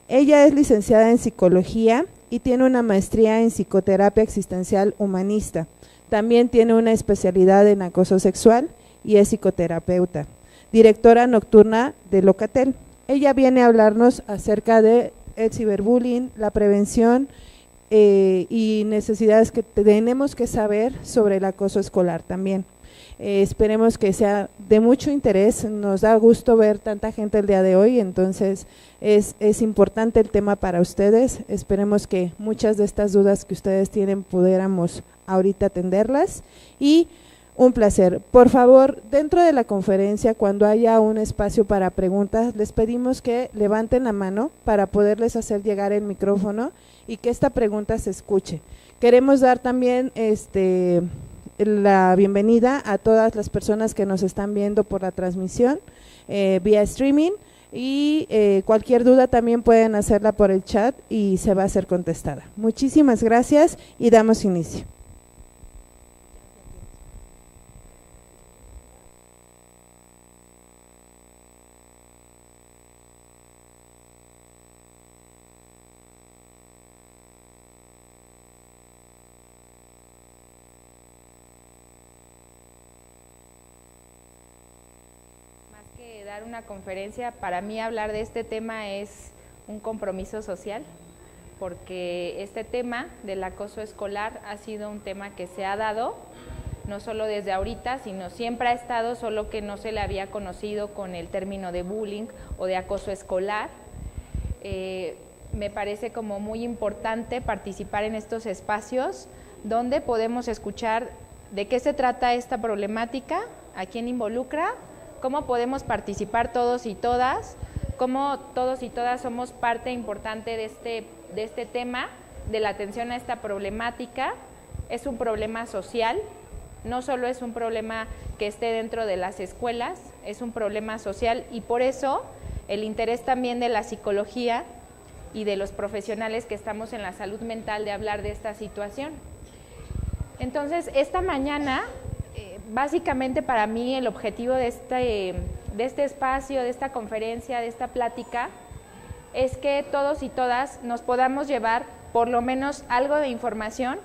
Ella es licenciada en psicología y tiene una maestría en psicoterapia existencial humanista. También tiene una especialidad en acoso sexual y es psicoterapeuta, directora nocturna de Locatel. Ella viene a hablarnos acerca de el ciberbullying, la prevención y necesidades que tenemos que saber sobre el acoso escolar también. Esperemos que sea de mucho interés, nos da gusto ver tanta gente el día de hoy, entonces es importante el tema para ustedes, esperemos que muchas de estas dudas que ustedes tienen pudiéramos ahorita atenderlas y un placer. Por favor, dentro de la conferencia, cuando haya un espacio para preguntas, les pedimos que levanten la mano para poderles hacer llegar el micrófono y que esta pregunta se escuche. Queremos dar también la bienvenida a todas las personas que nos están viendo por la transmisión vía streaming y cualquier duda también pueden hacerla por el chat y se va a ser contestada. Muchísimas gracias y damos inicio. Una conferencia, para mí hablar de este tema es un compromiso social, porque este tema del acoso escolar ha sido un tema que se ha dado, no solo desde ahorita, sino siempre ha estado, solo que no se le había conocido con el término de bullying o de acoso escolar. Me parece como muy importante participar en estos espacios donde podemos escuchar de qué se trata esta problemática, a quién involucra, cómo podemos participar todos y todas, cómo todos y todas somos parte importante de este tema, de la atención a esta problemática. Es un problema social, no solo es un problema que esté dentro de las escuelas, es un problema social y por eso el interés también de la psicología y de los profesionales que estamos en la salud mental de hablar de esta situación. Entonces, esta mañana, básicamente para mí el objetivo de este espacio, de esta conferencia, de esta plática, es que todos y todas nos podamos llevar por lo menos algo de información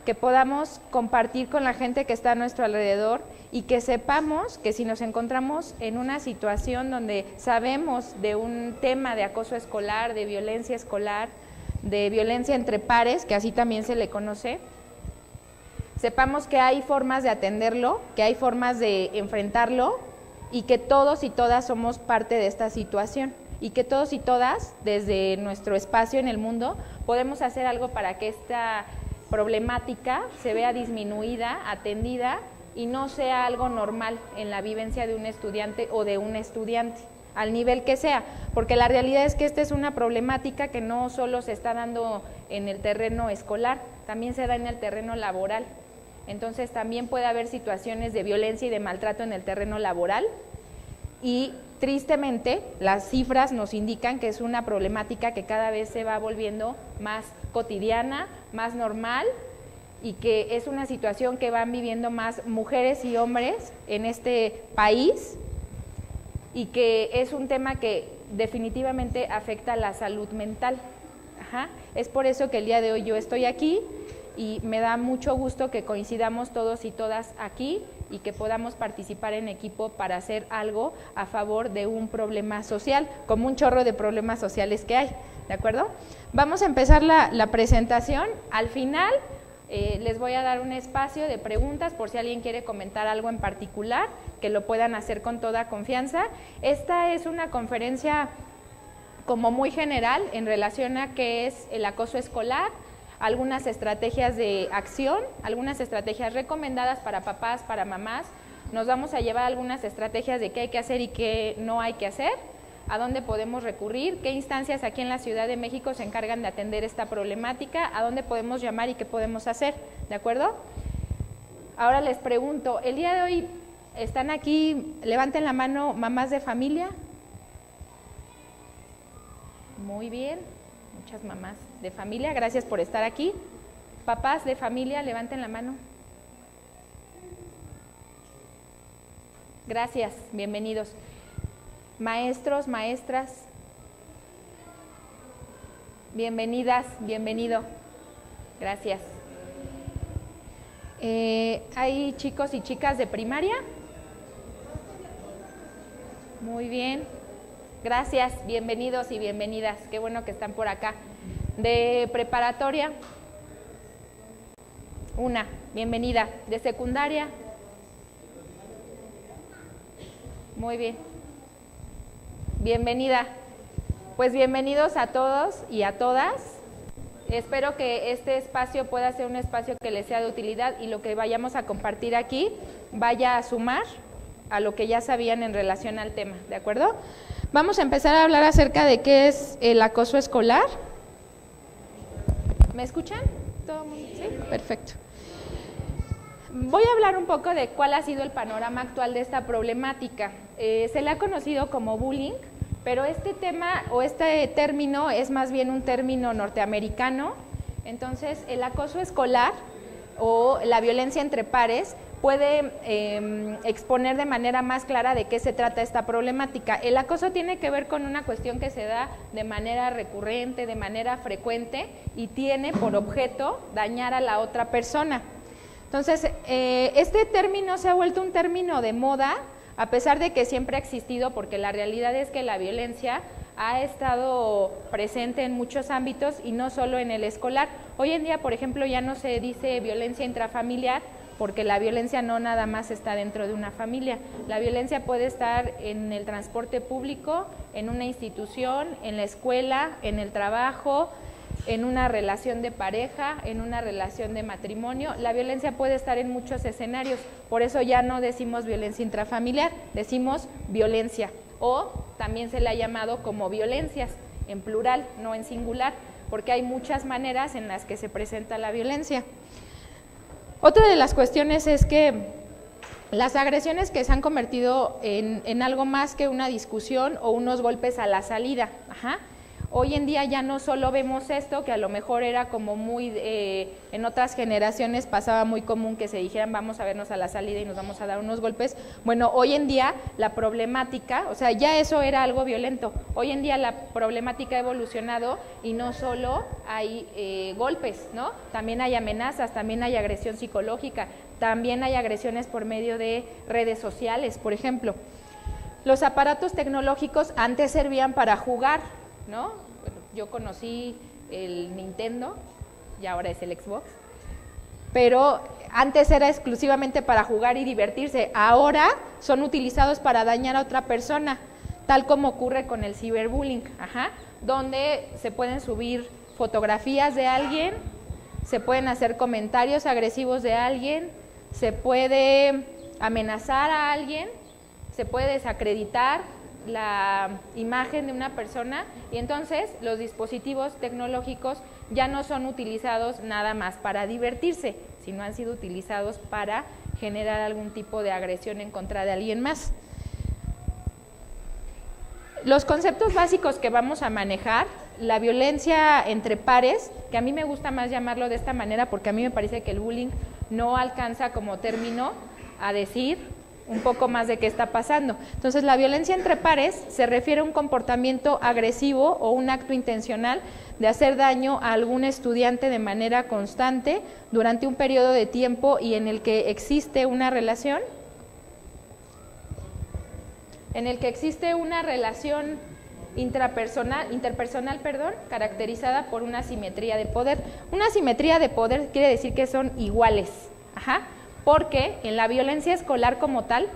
que podamos compartir con la gente que está a nuestro alrededor y que sepamos que si nos encontramos en una situación donde sabemos de un tema de acoso escolar, de violencia escolar, de violencia entre pares, que así también se le conoce, sepamos que hay formas de atenderlo, que hay formas de enfrentarlo y que todos y todas somos parte de esta situación y que todos y todas, desde nuestro espacio en el mundo, podemos hacer algo para que esta problemática se vea disminuida, atendida y no sea algo normal en la vivencia de un estudiante o de un estudiante, al nivel que sea, porque la realidad es que esta es una problemática que no solo se está dando en el terreno escolar, también se da en el terreno laboral. Entonces también puede haber situaciones de violencia y de maltrato en el terreno laboral y tristemente las cifras nos indican que es una problemática que cada vez se va volviendo más cotidiana, más normal y que es una situación que van viviendo más mujeres y hombres en este país y que es un tema que definitivamente afecta a la salud mental. Es por eso que el día de hoy yo estoy aquí y me da mucho gusto que coincidamos todos y todas aquí y que podamos participar en equipo para hacer algo a favor de un problema social, como un chorro de problemas sociales que hay, ¿de acuerdo? Vamos a empezar la presentación. Al final les voy a dar un espacio de preguntas por si alguien quiere comentar algo en particular, que lo puedan hacer con toda confianza. Esta es una conferencia como muy general en relación a qué es el acoso escolar, algunas estrategias de acción, algunas estrategias recomendadas para papás, para mamás. Nos vamos a llevar algunas estrategias de qué hay que hacer y qué no hay que hacer, a dónde podemos recurrir, qué instancias aquí en la Ciudad de México se encargan de atender esta problemática, a dónde podemos llamar y qué podemos hacer, ¿de acuerdo? Ahora les pregunto, el día de hoy están aquí, levanten la mano, mamás de familia. Muy bien, muchas mamás de familia, gracias por estar aquí. Papás de familia, levanten la mano. Gracias, bienvenidos. Maestros, maestras. Bienvenidas, bienvenido. Gracias. ¿Hay chicos y chicas de primaria? Muy bien. Gracias, bienvenidos y bienvenidas. Qué bueno que están por acá. ¿De preparatoria? Una, bienvenida. ¿De secundaria? Muy bien. Bienvenida. Pues bienvenidos a todos y a todas. Espero que este espacio pueda ser un espacio que les sea de utilidad y lo que vayamos a compartir aquí vaya a sumar a lo que ya sabían en relación al tema, ¿de acuerdo? Vamos a empezar a hablar acerca de qué es el acoso escolar. ¿Me escuchan? ¿Todo muy bien? Sí, perfecto. Voy a hablar un poco de cuál ha sido el panorama actual de esta problemática. Se le ha conocido como bullying, pero este tema o este término es más bien un término norteamericano. Entonces, el acoso escolar o la violencia entre pares puede exponer de manera más clara de qué se trata esta problemática. El acoso tiene que ver con una cuestión que se da de manera recurrente, de manera frecuente y tiene por objeto dañar a la otra persona. Entonces, este término se ha vuelto un término de moda, a pesar de que siempre ha existido, porque la realidad es que la violencia ha estado presente en muchos ámbitos y no solo en el escolar. Hoy en día, por ejemplo, ya no se dice violencia intrafamiliar, porque la violencia no nada más está dentro de una familia. La violencia puede estar en el transporte público, en una institución, en la escuela, en el trabajo, en una relación de pareja, en una relación de matrimonio. La violencia puede estar en muchos escenarios, por eso ya no decimos violencia intrafamiliar, decimos violencia, o también se le ha llamado como violencias, en plural, no en singular, porque hay muchas maneras en las que se presenta la violencia. Otra de las cuestiones es que las agresiones que se han convertido en algo más que una discusión o unos golpes a la salida. Hoy en día ya no solo vemos esto, que a lo mejor era como muy, en otras generaciones pasaba muy común que se dijeran vamos a vernos a la salida y nos vamos a dar unos golpes. Bueno, hoy en día la problemática, o sea, ya eso era algo violento. Hoy en día la problemática ha evolucionado y no solo hay golpes, ¿no? También hay amenazas, también hay agresión psicológica, también hay agresiones por medio de redes sociales, por ejemplo. Los aparatos tecnológicos antes servían para jugar, ¿no? Bueno, yo conocí el Nintendo y ahora es el Xbox, pero antes era exclusivamente para jugar y divertirse, ahora son utilizados para dañar a otra persona, tal como ocurre con el ciberbullying, donde se pueden subir fotografías de alguien, se pueden hacer comentarios agresivos de alguien, se puede amenazar a alguien, se puede desacreditar la imagen de una persona y entonces los dispositivos tecnológicos ya no son utilizados nada más para divertirse, sino han sido utilizados para generar algún tipo de agresión en contra de alguien más. Los conceptos básicos que vamos a manejar, la violencia entre pares, que a mí me gusta más llamarlo de esta manera porque a mí me parece que el bullying no alcanza como término a decir un poco más de qué está pasando. Entonces, la violencia entre pares se refiere a un comportamiento agresivo o un acto intencional de hacer daño a algún estudiante de manera constante durante un periodo de tiempo y en el que existe una relación, interpersonal, caracterizada por una asimetría de poder. Una asimetría de poder quiere decir que son iguales, porque en la violencia escolar como tal,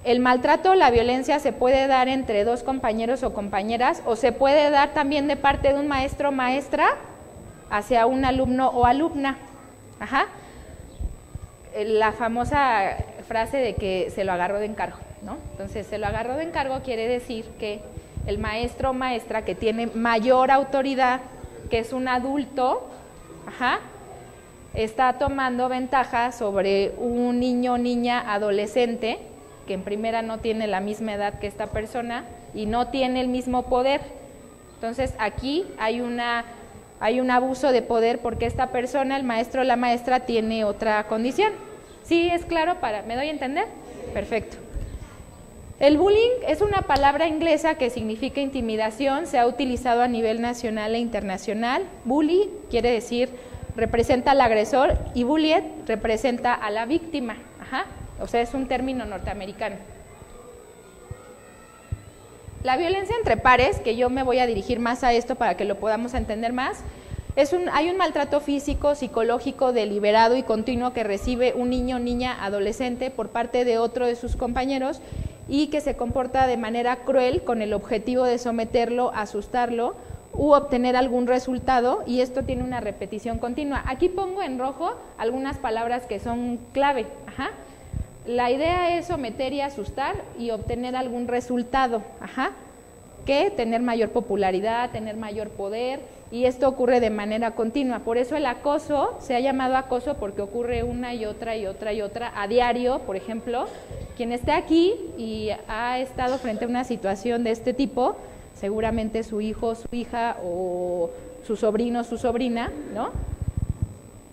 el maltrato o la violencia se puede dar entre dos compañeros o compañeras o se puede dar también de parte de un maestro o maestra hacia un alumno o alumna. La famosa frase de que se lo agarró de encargo, ¿no? Entonces, se lo agarró de encargo quiere decir que el maestro o maestra que tiene mayor autoridad, que es un adulto, está tomando ventaja sobre un niño, niña, adolescente, que en primera no tiene la misma edad que esta persona y no tiene el mismo poder. Entonces, aquí hay un abuso de poder porque esta persona, el maestro o la maestra, tiene otra condición. ¿Sí es claro? ¿Me doy a entender? Perfecto. El bullying es una palabra inglesa que significa intimidación, se ha utilizado a nivel nacional e internacional. Bully quiere decir, representa al agresor, y bullied representa a la víctima. Ajá. O sea, es un término norteamericano. La violencia entre pares, que yo me voy a dirigir más a esto para que lo podamos entender más, hay un maltrato físico, psicológico, deliberado y continuo que recibe un niño, niña, adolescente por parte de otro de sus compañeros y que se comporta de manera cruel con el objetivo de someterlo, asustarlo u obtener algún resultado, y esto tiene una repetición continua. Aquí pongo en rojo algunas palabras que son clave. Ajá. La idea es someter y asustar y obtener algún resultado. Ajá. Que tener mayor popularidad, tener mayor poder, y esto ocurre de manera continua. Por eso el acoso se ha llamado acoso, porque ocurre una y otra y otra y otra a diario. Por ejemplo, quien esté aquí y ha estado frente a una situación de este tipo, seguramente su hijo, su hija o su sobrino, su sobrina, ¿no?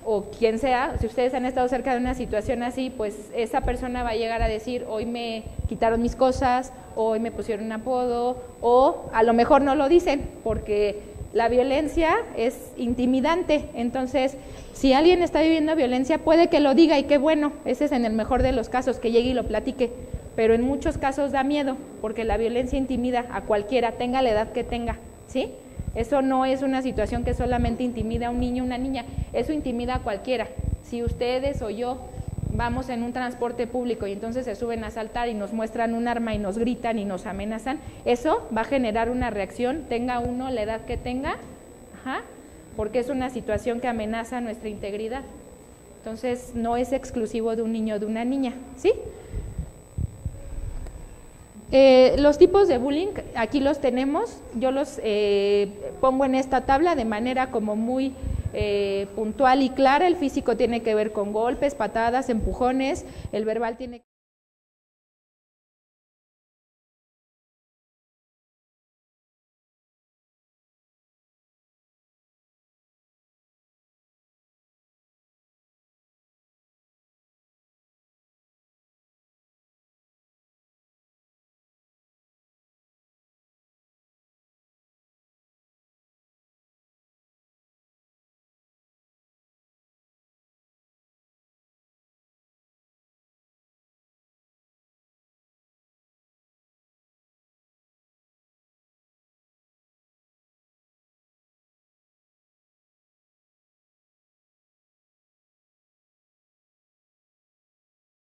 O quien sea, si ustedes han estado cerca de una situación así, pues esa persona va a llegar a decir, hoy me quitaron mis cosas, hoy me pusieron un apodo, o a lo mejor no lo dicen, porque la violencia es intimidante. Entonces, si alguien está viviendo violencia, puede que lo diga, y qué bueno, ese es en el mejor de los casos, que llegue y lo platique, pero en muchos casos da miedo, porque la violencia intimida a cualquiera, tenga la edad que tenga, ¿sí? Eso no es una situación que solamente intimida a un niño o una niña, eso intimida a cualquiera. Si ustedes o yo vamos en un transporte público y entonces se suben a asaltar y nos muestran un arma y nos gritan y nos amenazan, eso va a generar una reacción, tenga uno la edad que tenga, ajá, porque es una situación que amenaza nuestra integridad. Entonces no es exclusivo de un niño o de una niña, ¿sí? Los tipos de bullying, aquí los tenemos, yo los pongo en esta tabla de manera como muy puntual y clara. El físico tiene que ver con golpes, patadas, empujones, el verbal tiene que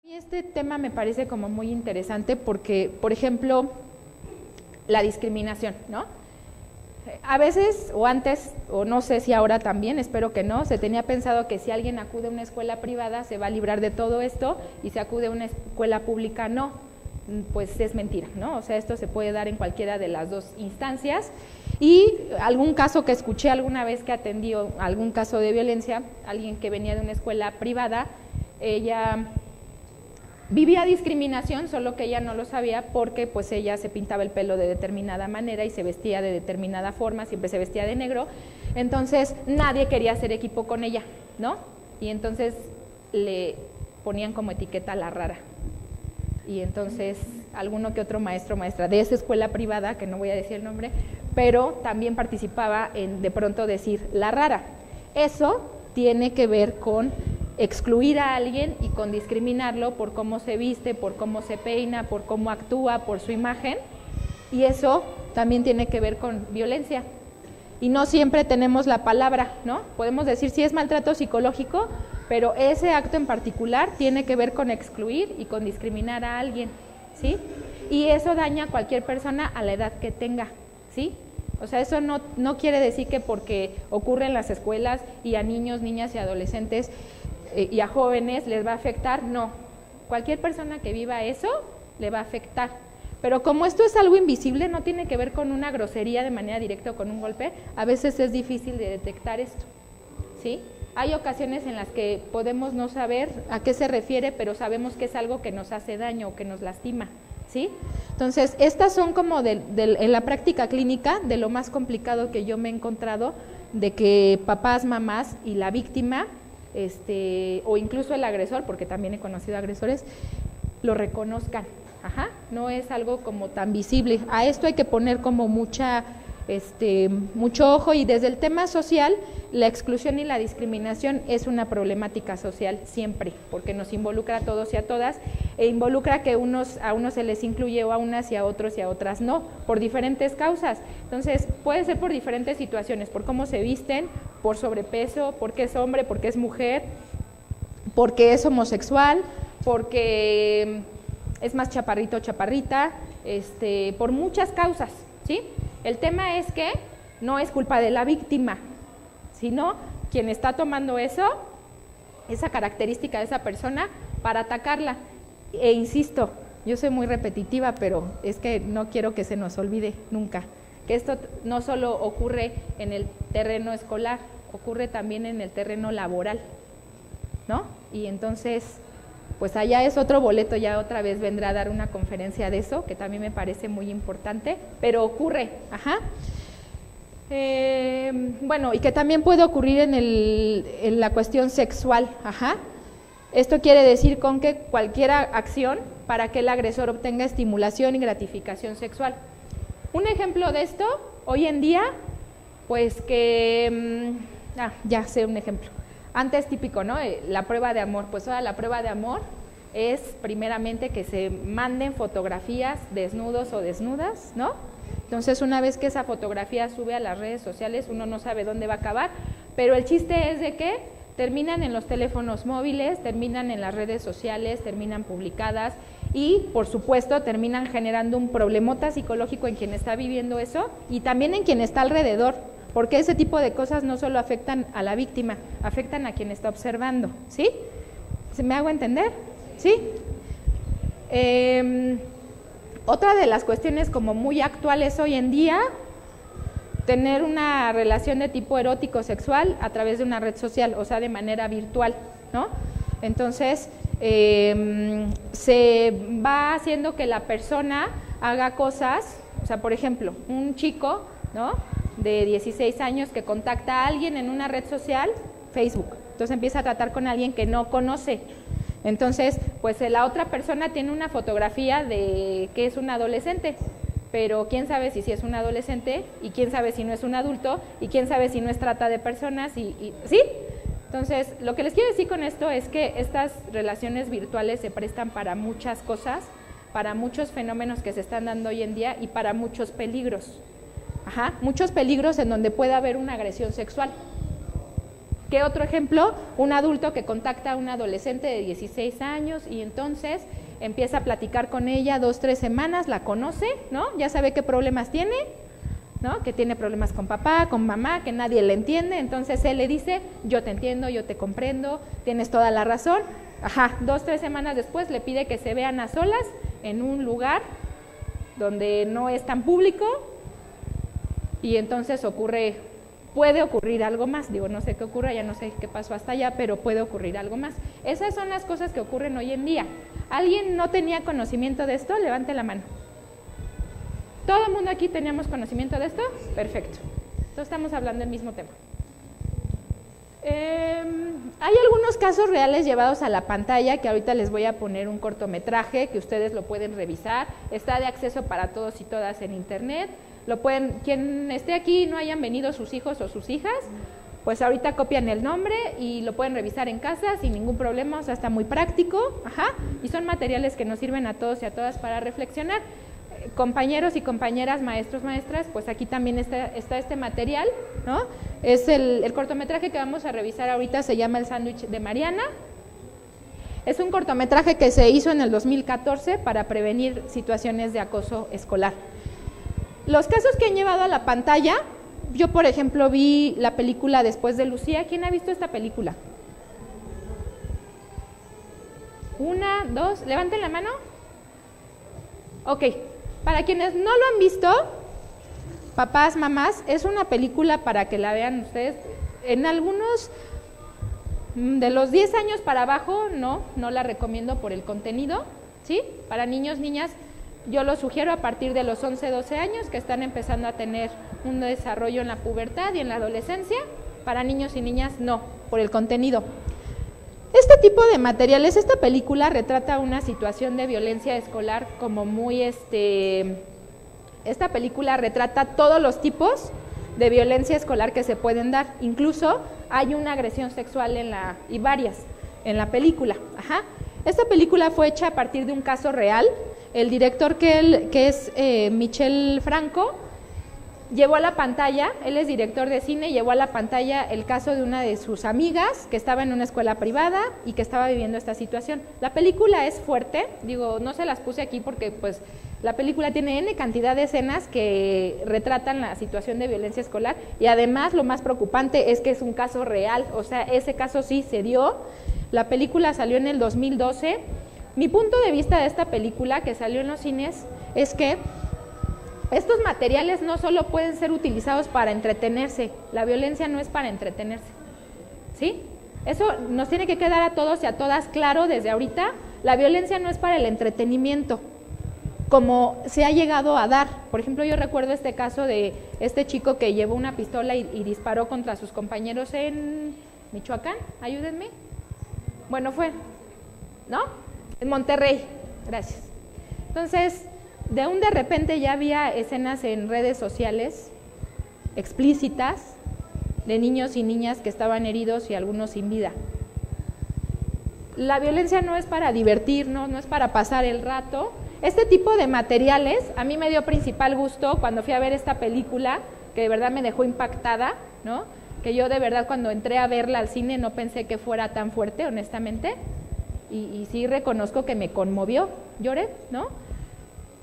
Este tema me parece como muy interesante porque, por ejemplo, la discriminación, ¿no? A veces, o antes, o no sé si ahora también, espero que no, se tenía pensado que si alguien acude a una escuela privada se va a librar de todo esto, y si acude a una escuela pública no, pues es mentira, ¿no? O sea, esto se puede dar en cualquiera de las dos instancias. Y algún caso que escuché alguna vez que atendió algún caso de violencia, alguien que venía de una escuela privada, ella vivía discriminación, solo que ella no lo sabía, porque pues ella se pintaba el pelo de determinada manera y se vestía de determinada forma, siempre se vestía de negro, entonces nadie quería hacer equipo con ella, ¿no? Y entonces le ponían como etiqueta la rara. Y entonces alguno que otro maestro o maestra de esa escuela privada, que no voy a decir el nombre, pero también participaba en de pronto decir la rara. Eso tiene que ver con excluir a alguien y con discriminarlo por cómo se viste, por cómo se peina, por cómo actúa, por su imagen, y eso también tiene que ver con violencia. Y no siempre tenemos la palabra, ¿no? Podemos decir si es maltrato psicológico, pero ese acto en particular tiene que ver con excluir y con discriminar a alguien, ¿sí? Y eso daña a cualquier persona a la edad que tenga, ¿sí? O sea, eso no quiere decir que porque ocurre en las escuelas y a niños, niñas y adolescentes y a jóvenes les va a afectar, no. Cualquier persona que viva eso le va a afectar. Pero como esto es algo invisible, no tiene que ver con una grosería de manera directa o con un golpe, a veces es difícil de detectar esto, ¿sí? Hay ocasiones en las que podemos no saber a qué se refiere, pero sabemos que es algo que nos hace daño o que nos lastima, ¿sí? Entonces, estas son como en la práctica clínica de lo más complicado que yo me he encontrado, de que papás, mamás y la víctima, o incluso el agresor, porque también he conocido agresores, lo reconozcan. Ajá, no es algo como tan visible. A esto hay que poner como mucho ojo, y desde el tema social, la exclusión y la discriminación es una problemática social siempre, porque nos involucra a todos y a todas, e involucra que a unos se les incluye o a unas y a otros y a otras no, por diferentes causas. Entonces, puede ser por diferentes situaciones, por cómo se visten, por sobrepeso, porque es hombre, porque es mujer, porque es homosexual, porque es más chaparrito o chaparrita, por muchas causas, ¿sí? El tema es que no es culpa de la víctima, sino quien está tomando esa característica de esa persona para atacarla. E insisto, yo soy muy repetitiva, pero es que no quiero que se nos olvide nunca, que esto no solo ocurre en el terreno escolar, ocurre también en el terreno laboral, ¿no? Y entonces, pues allá es otro boleto, ya otra vez vendrá a dar una conferencia de eso, que también me parece muy importante, pero ocurre, ajá. Bueno, y que también puede ocurrir en la cuestión sexual, ajá. Esto quiere decir con que cualquier acción para que el agresor obtenga estimulación y gratificación sexual. Un ejemplo de esto, hoy en día, pues que, ya sé un ejemplo. Antes típico, ¿no? La prueba de amor. Pues ahora la prueba de amor es primeramente que se manden fotografías desnudos o desnudas, ¿no? Entonces, una vez que esa fotografía sube a las redes sociales, uno no sabe dónde va a acabar, pero el chiste es de que terminan en los teléfonos móviles, terminan en las redes sociales, terminan publicadas y, por supuesto, terminan generando un problemota psicológico en quien está viviendo eso y también en quien está alrededor. Porque ese tipo de cosas no solo afectan a la víctima, afectan a quien está observando, ¿sí? ¿Se me hago entender? ¿Sí? Otra de las cuestiones como muy actuales hoy en día, tener una relación de tipo erótico sexual a través de una red social, o sea, de manera virtual, ¿no? Entonces, se va haciendo que la persona haga cosas, o sea, por ejemplo, un chico, ¿no?, de 16 años que contacta a alguien en una red social, Facebook, entonces empieza a tratar con alguien que no conoce. Entonces, pues la otra persona tiene una fotografía de que es un adolescente, pero quién sabe si es un adolescente, y quién sabe si no es un adulto, y quién sabe si no es trata de personas, ¿sí? Entonces, lo que les quiero decir con esto es que estas relaciones virtuales se prestan para muchas cosas, para muchos fenómenos que se están dando hoy en día y para muchos peligros. Ajá, muchos peligros en donde puede haber una agresión sexual. ¿Qué otro ejemplo? Un adulto que contacta a una adolescente de 16 años y entonces empieza a platicar con ella 2, 3 semanas, la conoce, ¿no? Ya sabe qué problemas tiene, ¿no? Que tiene problemas con papá, con mamá, que nadie le entiende, entonces él le dice, yo te entiendo, yo te comprendo, tienes toda la razón. Ajá, 2, 3 semanas después le pide que se vean a solas en un lugar donde no es tan público. Y entonces puede ocurrir algo más, digo, no sé qué ocurra, ya no sé qué pasó hasta allá, pero puede ocurrir algo más. Esas son las cosas que ocurren hoy en día. ¿Alguien no tenía conocimiento de esto? Levante la mano. ¿Todo el mundo aquí teníamos conocimiento de esto? Perfecto. Entonces estamos hablando del mismo tema. Hay algunos casos reales llevados a la pantalla que ahorita les voy a poner un cortometraje que ustedes lo pueden revisar, está de acceso para todos y todas en internet. Lo pueden, quien esté aquí y no hayan venido sus hijos o sus hijas, pues ahorita copian el nombre y lo pueden revisar en casa sin ningún problema, o sea, está muy práctico, ajá, y son materiales que nos sirven a todos y a todas para reflexionar. Compañeros y compañeras, maestros, maestras, pues aquí también está este material, ¿no? Es el cortometraje que vamos a revisar ahorita, se llama El sándwich de Mariana. Es un cortometraje que se hizo en el 2014 para prevenir situaciones de acoso escolar. Los casos que han llevado a la pantalla, yo por ejemplo vi la película Después de Lucía. ¿Quién ha visto esta película? 1, 2, levanten la mano. Ok, para quienes no lo han visto, papás, mamás, es una película para que la vean ustedes. En algunos de los 10 años para abajo no la recomiendo por el contenido, ¿sí? Para niños, niñas, yo lo sugiero a partir de los 11, 12 años que están empezando a tener un desarrollo en la pubertad y en la adolescencia. Para niños y niñas no, por el contenido. Este tipo de materiales, esta película retrata una situación de violencia escolar como muy, esta película retrata todos los tipos de violencia escolar que se pueden dar, incluso hay una agresión sexual y varias en la película. Ajá. Esta película fue hecha a partir de un caso real. El director que es Michel Franco, llevó a la pantalla, él es director de cine, llevó a la pantalla el caso de una de sus amigas que estaba en una escuela privada y que estaba viviendo esta situación. La película es fuerte, digo, no se las puse aquí porque pues la película tiene N cantidad de escenas que retratan la situación de violencia escolar y además lo más preocupante es que es un caso real, o sea, ese caso sí se dio. La película salió en el 2012. Mi punto de vista de esta película que salió en los cines es que estos materiales no solo pueden ser utilizados para entretenerse, la violencia no es para entretenerse, ¿sí? Eso nos tiene que quedar a todos y a todas claro desde ahorita, la violencia no es para el entretenimiento, como se ha llegado a dar. Por ejemplo, yo recuerdo este caso de este chico que llevó una pistola y disparó contra sus compañeros en Michoacán, ayúdenme. Bueno, fue, ¿no? En Monterrey, gracias. Entonces, de repente ya había escenas en redes sociales explícitas de niños y niñas que estaban heridos y algunos sin vida. La violencia no es para divertirnos, no es para pasar el rato. Este tipo de materiales, a mí me dio principal gusto cuando fui a ver esta película, que de verdad me dejó impactada, ¿no? Que yo de verdad cuando entré a verla al cine no pensé que fuera tan fuerte, honestamente, y sí reconozco que me conmovió, lloré, ¿no?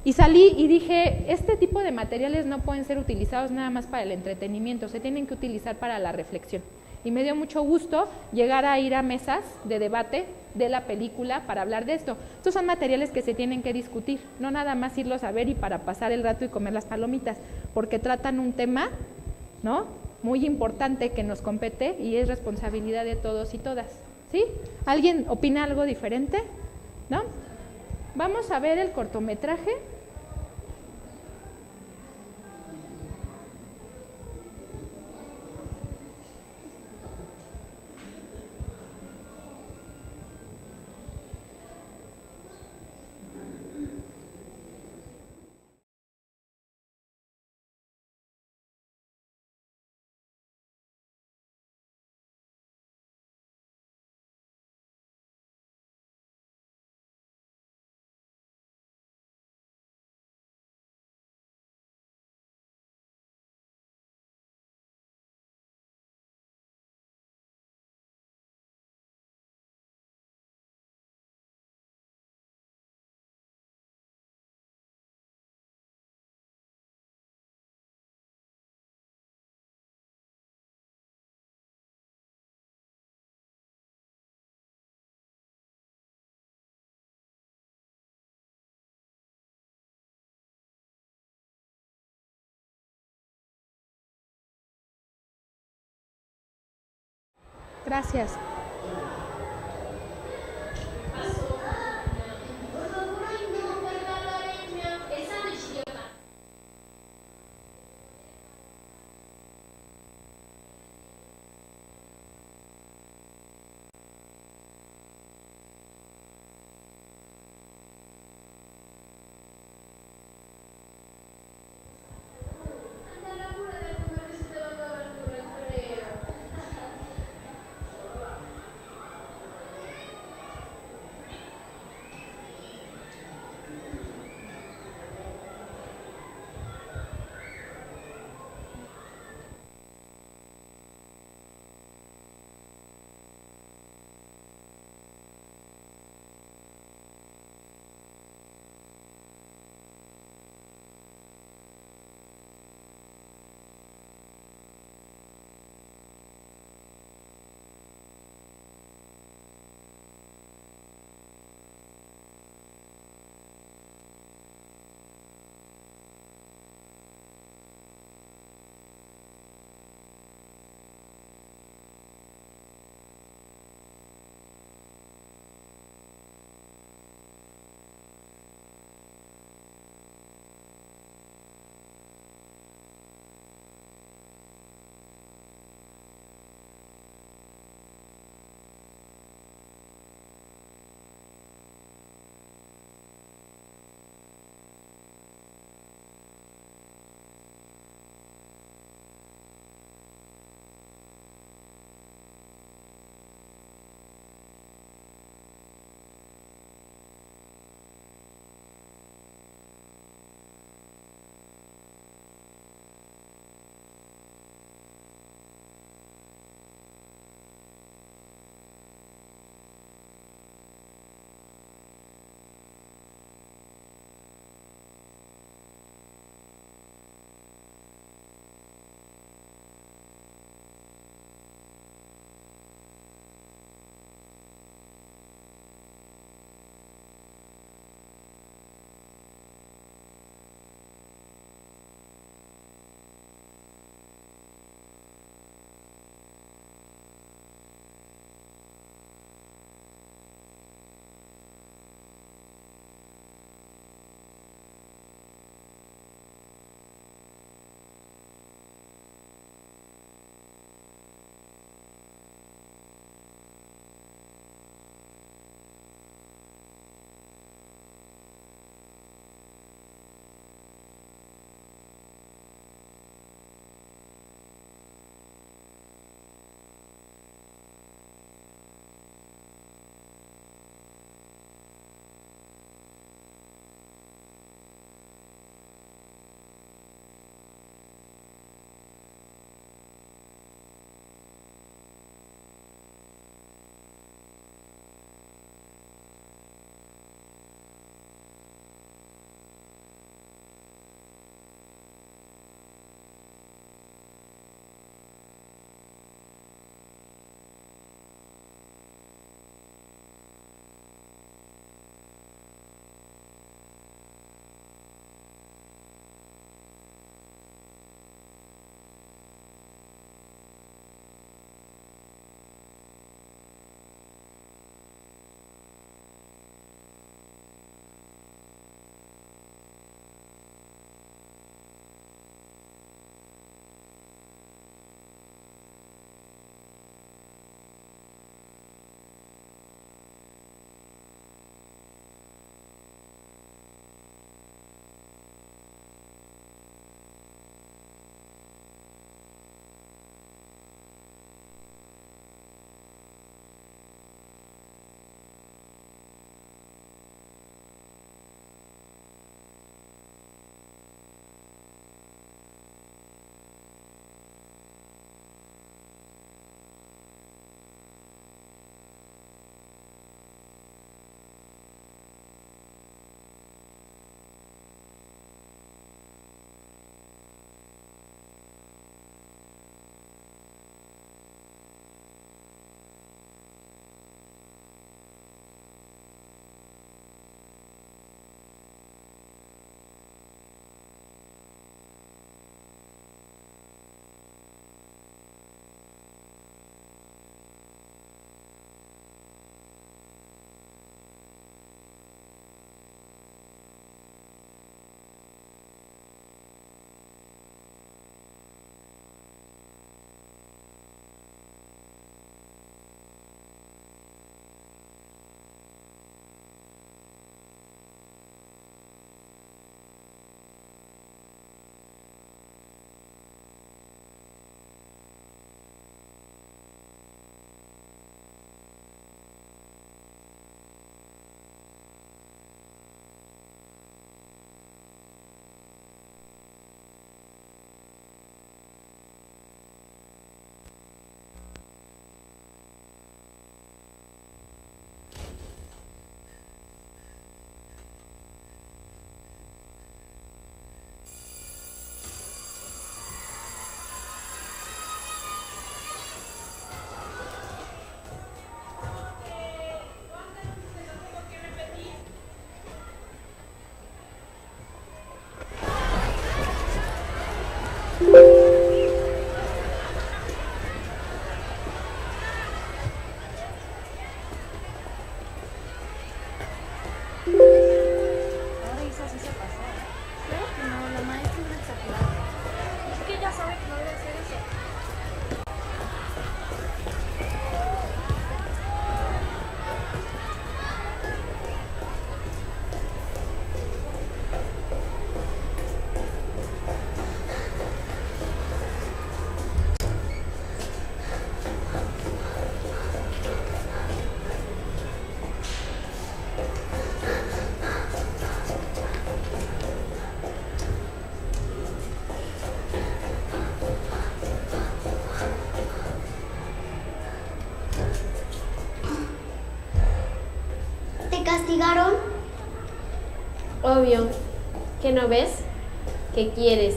Y salí y dije, este tipo de materiales no pueden ser utilizados nada más para el entretenimiento, se tienen que utilizar para la reflexión. Y me dio mucho gusto llegar a ir a mesas de debate de la película para hablar de esto. Estos son materiales que se tienen que discutir, no nada más irlos a ver y para pasar el rato y comer las palomitas, porque tratan un tema, ¿no?, muy importante que nos compete y es responsabilidad de todos y todas, ¿sí? ¿Alguien opina algo diferente? ¿No? Vamos a ver el cortometraje. Gracias. llegaron? Obvio. ¿Qué no ves? ¿Qué quieres?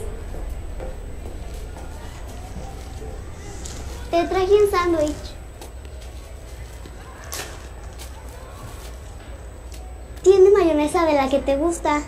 Te traje un sándwich. Tiene mayonesa de la que te gusta.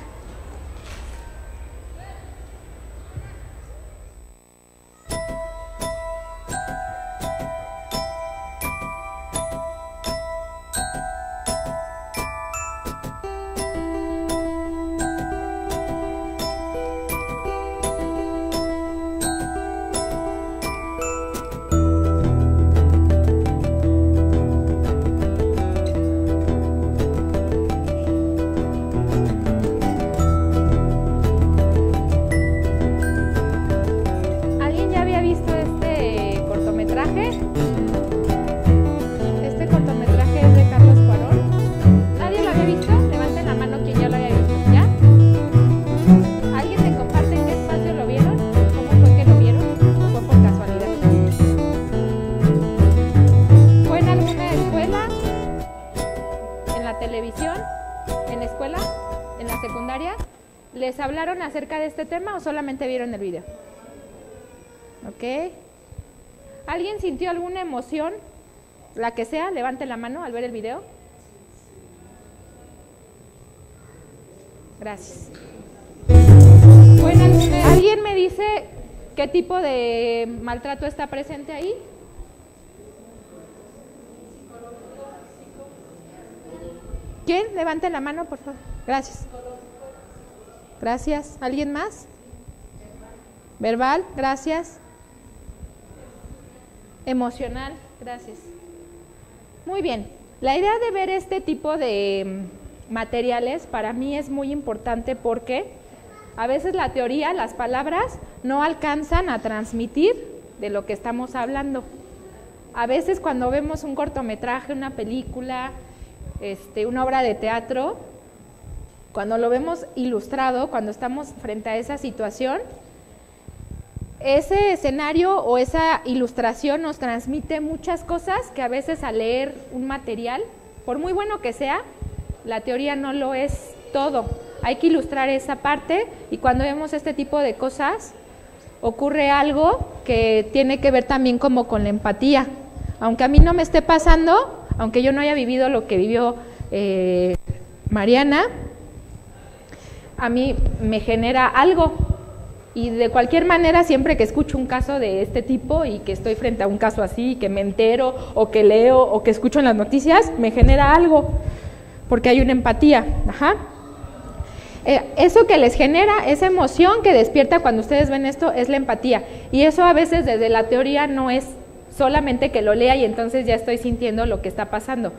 ¿Alguien ya había visto este cortometraje? Este cortometraje es de Carlos Cuarón. ¿Nadie lo había visto? Levanten la mano quien ya lo haya visto. ¿Ya? ¿Alguien me comparte en qué espacio lo vieron? ¿Cómo fue que lo vieron? ¿O fue por casualidad? ¿Fue en alguna escuela? ¿En la televisión? ¿En la escuela? ¿En la secundaria? ¿Les hablaron acerca de este tema o solamente vieron el video? ¿Ok? ¿Alguien sintió alguna emoción? La que sea, levante la mano al ver el video. Gracias. Bueno, ¿alguien me dice qué tipo de maltrato está presente ahí? ¿Quién? Levante la mano, por favor. Gracias. Gracias. ¿Alguien más? Verbal, gracias. Emocional, gracias. Muy bien. La idea de ver este tipo de materiales para mí es muy importante porque a veces la teoría, las palabras, no alcanzan a transmitir de lo que estamos hablando. A veces cuando vemos un cortometraje, una película, una obra de teatro, cuando lo vemos ilustrado, cuando estamos frente a esa situación, ese escenario o esa ilustración nos transmite muchas cosas que a veces al leer un material, por muy bueno que sea, la teoría no lo es todo. Hay que ilustrar esa parte y cuando vemos este tipo de cosas ocurre algo que tiene que ver también como con la empatía. Aunque a mí no me esté pasando, aunque yo no haya vivido lo que vivió Mariana, a mí me genera algo. Y de cualquier manera, siempre que escucho un caso de este tipo y que estoy frente a un caso así, que me entero o que leo o que escucho en las noticias, me genera algo, porque hay una empatía. Ajá. Eso que les genera, esa emoción que despierta cuando ustedes ven esto, es la empatía. Y eso a veces desde la teoría no es solamente que lo lea y entonces ya estoy sintiendo lo que está pasando.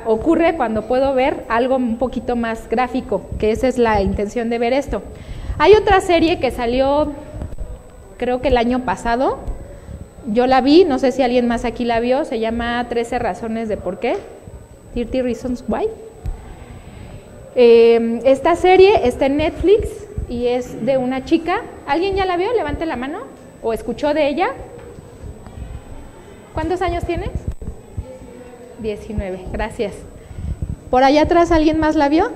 Ocurre cuando puedo ver algo un poquito más gráfico, que esa es la intención de ver esto. Hay otra serie que salió, creo que el año pasado, yo la vi, no sé si alguien más aquí la vio, se llama 13 razones de por qué, 30 Reasons Why. Esta serie está en Netflix y es de una chica. ¿Alguien ya la vio? Levante la mano. ¿O escuchó de ella? ¿Cuántos años tienes? 19, gracias. ¿Por allá atrás alguien más la vio?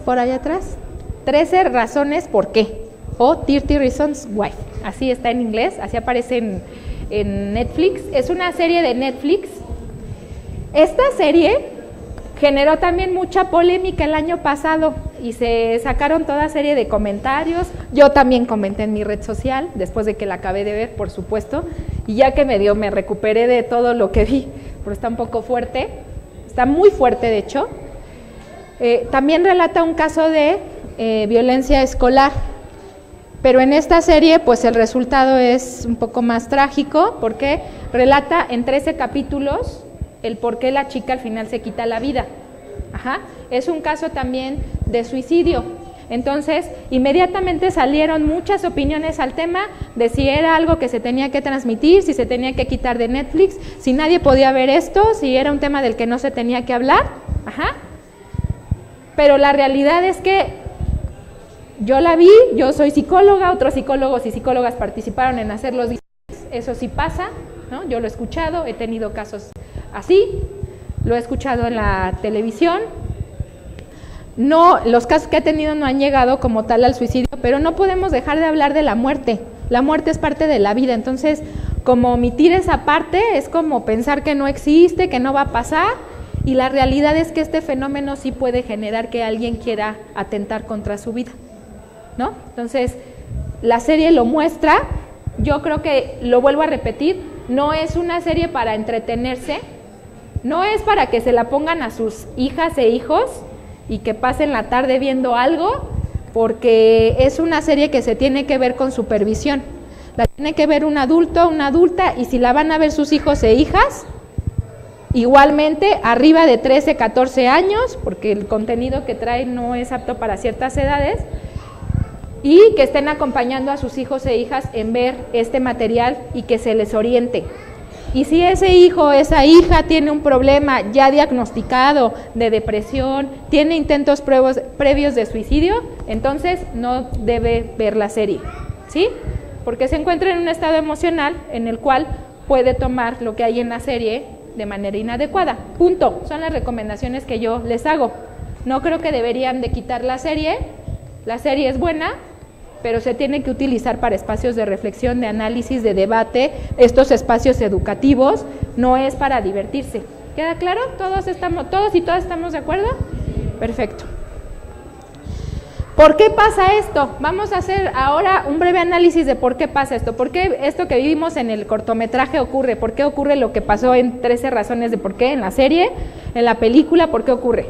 ¿Por allá atrás? 13 razones por qué, o 30 Reasons Why, así está en inglés, así aparece en Netflix, es una serie de Netflix. Esta serie generó también mucha polémica el año pasado y se sacaron toda serie de comentarios, yo también comenté en mi red social, después de que la acabé de ver, por supuesto, y ya que me recuperé de todo lo que vi, pero está un poco fuerte, está muy fuerte de hecho. También relata un caso de violencia escolar, pero en esta serie pues el resultado es un poco más trágico porque relata en 13 capítulos el por qué la chica al final se quita la vida. Ajá. Es un caso también de suicidio. Entonces, inmediatamente salieron muchas opiniones al tema de si era algo que se tenía que transmitir, si se tenía que quitar de Netflix, si nadie podía ver esto, si era un tema del que no se tenía que hablar. Ajá. Pero la realidad es que yo la vi, yo soy psicóloga, otros psicólogos y psicólogas participaron en hacer los diseños, eso sí pasa, ¿no? Yo lo he escuchado, he tenido casos así, lo he escuchado en la televisión. No, los casos que ha tenido no han llegado como tal al suicidio, pero no podemos dejar de hablar de la muerte. La muerte es parte de la vida, entonces como omitir esa parte es como pensar que no existe, que no va a pasar, y la realidad es que este fenómeno sí puede generar que alguien quiera atentar contra su vida, ¿no? Entonces, la serie lo muestra. Yo creo que, lo vuelvo a repetir, no es una serie para entretenerse, no es para que se la pongan a sus hijas e hijos y que pasen la tarde viendo algo, porque es una serie que se tiene que ver con supervisión. La tiene que ver un adulto, una adulta, y si la van a ver sus hijos e hijas, igualmente arriba de 13, 14 años, porque el contenido que trae no es apto para ciertas edades, y que estén acompañando a sus hijos e hijas en ver este material y que se les oriente. Y si ese hijo o esa hija tiene un problema ya diagnosticado de depresión, tiene intentos previos de suicidio, entonces no debe ver la serie, ¿sí? Porque se encuentra en un estado emocional en el cual puede tomar lo que hay en la serie de manera inadecuada. Punto. Son las recomendaciones que yo les hago. No creo que deberían de quitar la serie. La serie es buena, pero se tiene que utilizar para espacios de reflexión, de análisis, de debate, estos espacios educativos, no es para divertirse. ¿Queda claro? ¿Todos y todas estamos de acuerdo? Perfecto. ¿Por qué pasa esto? Vamos a hacer ahora un breve análisis de por qué pasa esto. ¿Por qué esto que vivimos en el cortometraje ocurre? ¿Por qué ocurre lo que pasó en 13 razones de por qué en la serie, en la película? ¿Por qué ocurre?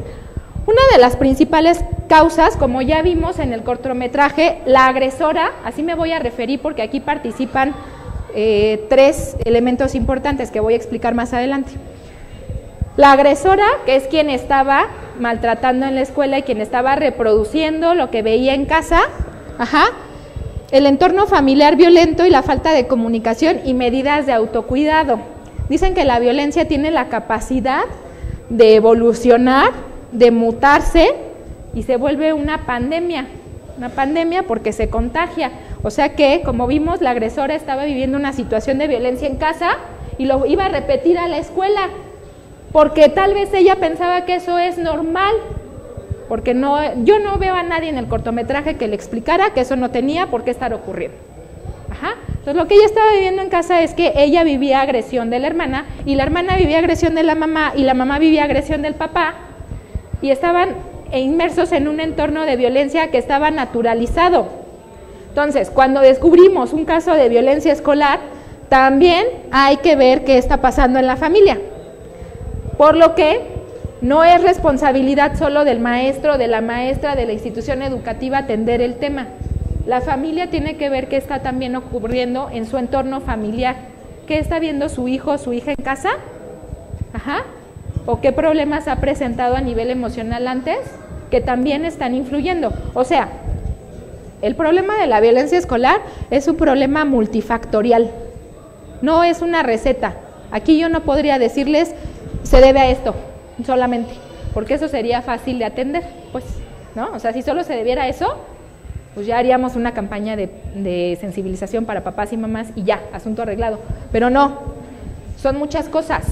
Una de las principales causas, como ya vimos en el cortometraje, la agresora, así me voy a referir porque aquí participan 3 elementos importantes que voy a explicar más adelante. La agresora, que es quien estaba maltratando en la escuela y quien estaba reproduciendo lo que veía en casa, el entorno familiar violento y la falta de comunicación y medidas de autocuidado. Dicen que la violencia tiene la capacidad de evolucionar, de mutarse y se vuelve una pandemia porque se contagia. O sea que, como vimos, la agresora estaba viviendo una situación de violencia en casa y lo iba a repetir a la escuela, porque tal vez ella pensaba que eso es normal, porque yo no veo a nadie en el cortometraje que le explicara que eso no tenía por qué estar ocurriendo. Entonces lo que ella estaba viviendo en casa es que ella vivía agresión de la hermana, y la hermana vivía agresión de la mamá, y la mamá vivía agresión del papá, y estaban inmersos en un entorno de violencia que estaba naturalizado. Entonces, cuando descubrimos un caso de violencia escolar, también hay que ver qué está pasando en la familia. Por lo que no es responsabilidad solo del maestro, de la maestra, de la institución educativa atender el tema. La familia tiene que ver qué está también ocurriendo en su entorno familiar. ¿Qué está viendo su hijo o su hija en casa? ¿O qué problemas ha presentado a nivel emocional antes que también están influyendo? O sea, el problema de la violencia escolar es un problema multifactorial, no es una receta. Aquí yo no podría decirles se debe a esto solamente, porque eso sería fácil de atender, pues, ¿no? O sea, si solo se debiera a eso, pues ya haríamos una campaña de sensibilización para papás y mamás y ya, asunto arreglado. Pero no, son muchas cosas.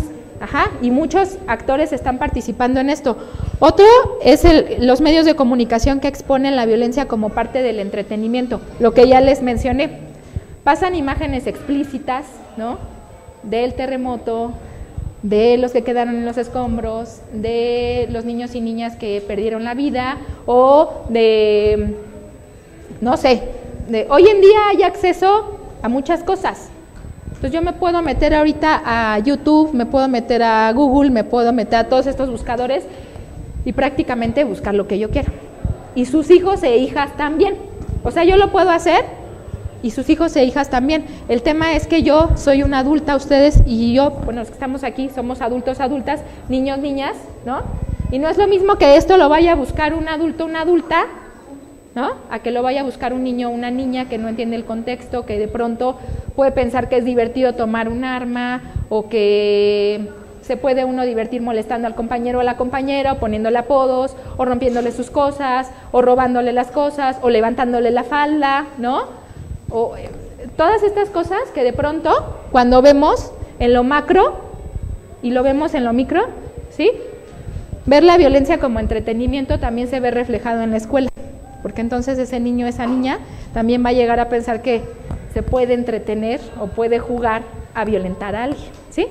Y muchos actores están participando en esto. Otro es los medios de comunicación que exponen la violencia como parte del entretenimiento, lo que ya les mencioné. Pasan imágenes explícitas, ¿no? Del terremoto, de los que quedaron en los escombros, de los niños y niñas que perdieron la vida, o de, no sé, hoy en día hay acceso a muchas cosas. Entonces yo me puedo meter ahorita a YouTube, me puedo meter a Google, me puedo meter a todos estos buscadores y prácticamente buscar lo que yo quiera. Y sus hijos e hijas también. O sea, yo lo puedo hacer y sus hijos e hijas también. El tema es que yo soy una adulta, ustedes y yo, bueno, los que estamos aquí somos adultos, adultas, niños, niñas, ¿no? Y no es lo mismo que esto lo vaya a buscar un adulto, una adulta, ¿no? A que lo vaya a buscar un niño o una niña que no entiende el contexto, que de pronto puede pensar que es divertido tomar un arma, o que se puede uno divertir molestando al compañero o a la compañera, o poniéndole apodos, o rompiéndole sus cosas, o robándole las cosas, o levantándole la falda, ¿no? O todas estas cosas que de pronto, cuando vemos en lo macro y lo vemos en lo micro, ¿sí? Ver la violencia como entretenimiento también se ve reflejado en la escuela, porque entonces ese niño, esa niña, también va a llegar a pensar que se puede entretener o puede jugar a violentar a alguien, ¿sí?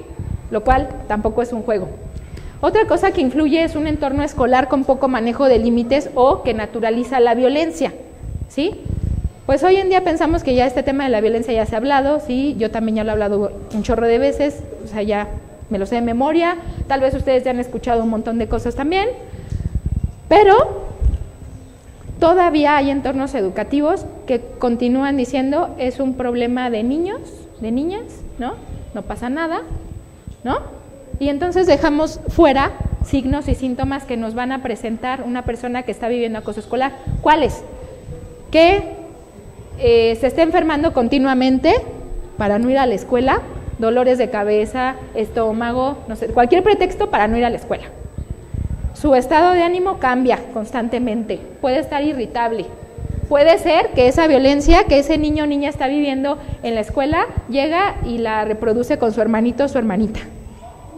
Lo cual tampoco es un juego. Otra cosa que influye es un entorno escolar con poco manejo de límites o que naturaliza la violencia, ¿sí? Pues hoy en día pensamos que ya este tema de la violencia ya se ha hablado, ¿sí? Yo también ya lo he hablado un chorro de veces, o sea, ya me lo sé de memoria, tal vez ustedes ya han escuchado un montón de cosas también, pero todavía hay entornos educativos que continúan diciendo es un problema de niños, de niñas, ¿no? No pasa nada, ¿no? Y entonces dejamos fuera signos y síntomas que nos van a presentar una persona que está viviendo acoso escolar. ¿Cuáles? Que se está enfermando continuamente para no ir a la escuela, dolores de cabeza, estómago, no sé, cualquier pretexto para no ir a la escuela. Su estado de ánimo cambia constantemente, puede estar irritable. Puede ser que esa violencia que ese niño o niña está viviendo en la escuela llega y la reproduce con su hermanito o su hermanita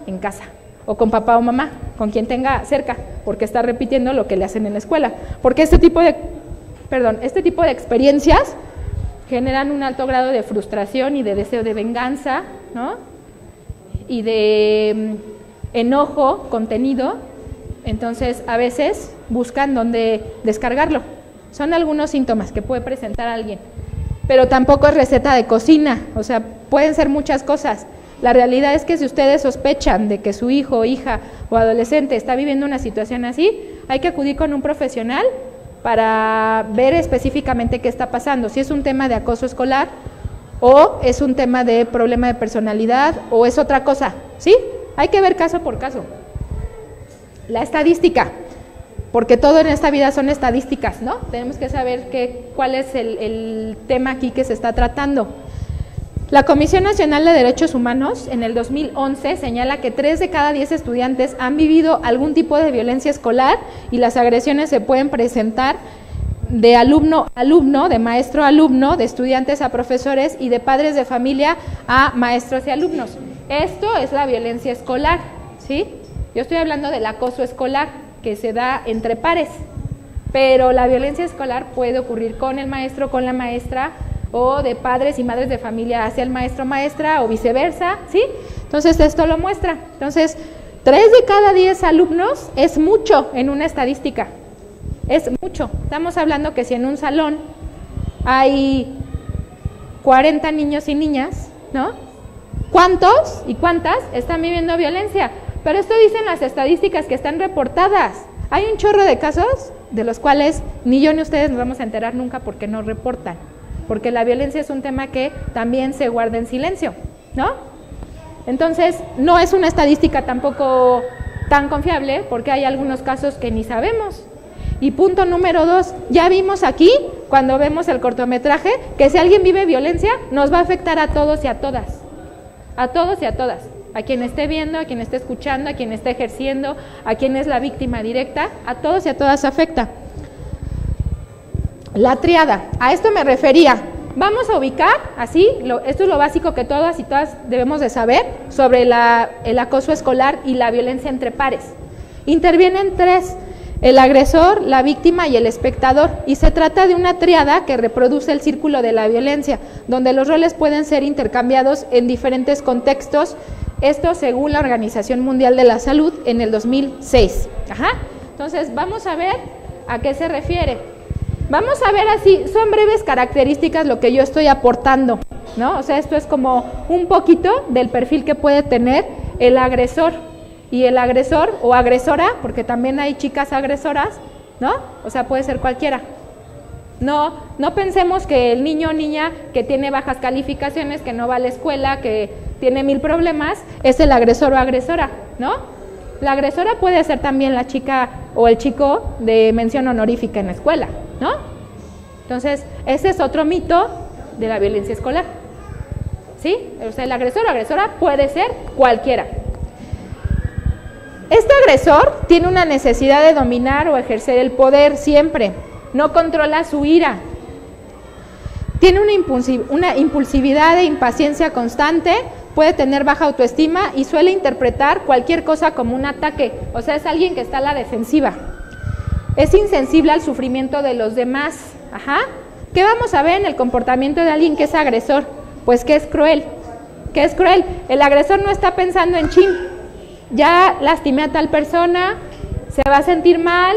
en casa, o con papá o mamá, con quien tenga cerca, porque está repitiendo lo que le hacen en la escuela. Porque este tipo de experiencias generan un alto grado de frustración y de deseo de venganza, ¿no? Y de enojo contenido. Entonces, a veces buscan dónde descargarlo. Son algunos síntomas que puede presentar alguien, pero tampoco es receta de cocina, o sea, pueden ser muchas cosas. La realidad es que si ustedes sospechan de que su hijo, hija o adolescente está viviendo una situación así, hay que acudir con un profesional para ver específicamente qué está pasando, si es un tema de acoso escolar o es un tema de problema de personalidad o es otra cosa, ¿sí? Hay que ver caso por caso. La estadística, porque todo en esta vida son estadísticas, ¿no? Tenemos que saber cuál es el tema aquí que se está tratando. La Comisión Nacional de Derechos Humanos en el 2011 señala que 3 de cada 10 estudiantes han vivido algún tipo de violencia escolar y las agresiones se pueden presentar de alumno a alumno, de maestro a alumno, de estudiantes a profesores y de padres de familia a maestros y alumnos. Esto es la violencia escolar, ¿sí? Yo estoy hablando del acoso escolar que se da entre pares, pero la violencia escolar puede ocurrir con el maestro, con la maestra, o de padres y madres de familia hacia el maestro o maestra, o viceversa, ¿sí? Entonces esto lo muestra. Entonces, 3 de cada 10 alumnos es mucho en una estadística, es mucho. Estamos hablando que si en un salón hay 40 niños y niñas, ¿no? ¿Cuántos y cuántas están viviendo violencia? Pero esto dicen las estadísticas que están reportadas. Hay un chorro de casos de los cuales ni yo ni ustedes nos vamos a enterar nunca porque no reportan. Porque la violencia es un tema que también se guarda en silencio, ¿no? Entonces, no es una estadística tampoco tan confiable porque hay algunos casos que ni sabemos. Y punto número 2, ya vimos aquí, cuando vemos el cortometraje, que si alguien vive violencia, nos va a afectar a todos y a todas. A todos y a todas. A quien esté viendo, a quien esté escuchando, a quien esté ejerciendo, a quien es la víctima directa, a todos y a todas afecta. La tríada, a esto me refería. Vamos a ubicar, así, esto es lo básico que todas y todas debemos de saber sobre el acoso escolar y la violencia entre pares. Intervienen 3, el agresor, la víctima y el espectador, y se trata de una tríada que reproduce el círculo de la violencia, donde los roles pueden ser intercambiados en diferentes contextos, esto según la Organización Mundial de la Salud en el 2006. Entonces, vamos a ver a qué se refiere. Vamos a ver así, son breves características lo que yo estoy aportando, ¿no? O sea, esto es como un poquito del perfil que puede tener el agresor. Y el agresor o agresora, porque también hay chicas agresoras, ¿no? O sea, puede ser cualquiera. No pensemos que el niño o niña que tiene bajas calificaciones, que no va a la escuela, que tiene 1000 problemas, es el agresor o agresora, ¿no? La agresora puede ser también la chica o el chico de mención honorífica en la escuela, ¿no? Entonces, ese es otro mito de la violencia escolar, ¿sí? O sea, el agresor o agresora puede ser cualquiera. Este agresor tiene una necesidad de dominar o ejercer el poder siempre, no controla su ira, tiene una impulsividad e impaciencia constante, puede tener baja autoestima y suele interpretar cualquier cosa como un ataque, o sea, es alguien que está a la defensiva. Es insensible al sufrimiento de los demás. Ajá. ¿Qué vamos a ver en el comportamiento de alguien que es agresor? Pues que es cruel. ¿Qué es cruel? El agresor no está pensando en chin, ya lastimé a tal persona, se va a sentir mal,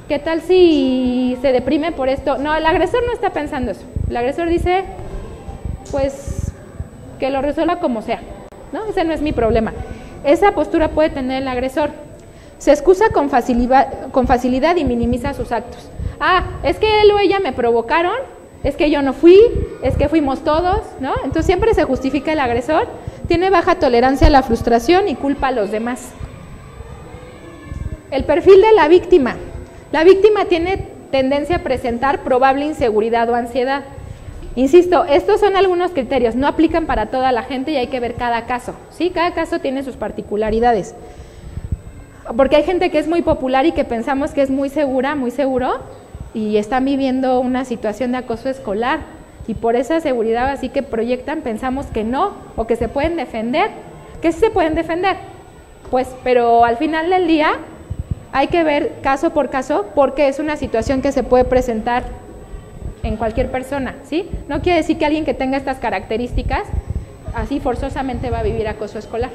¿qué tal si se deprime por esto? No, el agresor no está pensando eso. El agresor dice, pues, que lo resuelva como sea, ¿no? Ese no es mi problema. Esa postura puede tener el agresor. Se excusa con facilidad y minimiza sus actos. Ah, es que él o ella me provocaron, es que yo no fui, es que fuimos todos, ¿no? Entonces siempre se justifica el agresor, tiene baja tolerancia a la frustración y culpa a los demás. El perfil de la víctima. La víctima tiene tendencia a presentar probable inseguridad o ansiedad. Insisto, estos son algunos criterios, no aplican para toda la gente y hay que ver cada caso, ¿sí? Cada caso tiene sus particularidades. Porque hay gente que es muy popular y que pensamos que es muy segura, muy seguro, y están viviendo una situación de acoso escolar, y por esa seguridad así que proyectan, pensamos que no, o que se pueden defender, que sí se pueden defender, pues, pero al final del día hay que ver caso por caso, porque es una situación que se puede presentar en cualquier persona, ¿sí? No quiere decir que alguien que tenga estas características, así forzosamente va a vivir acoso escolar.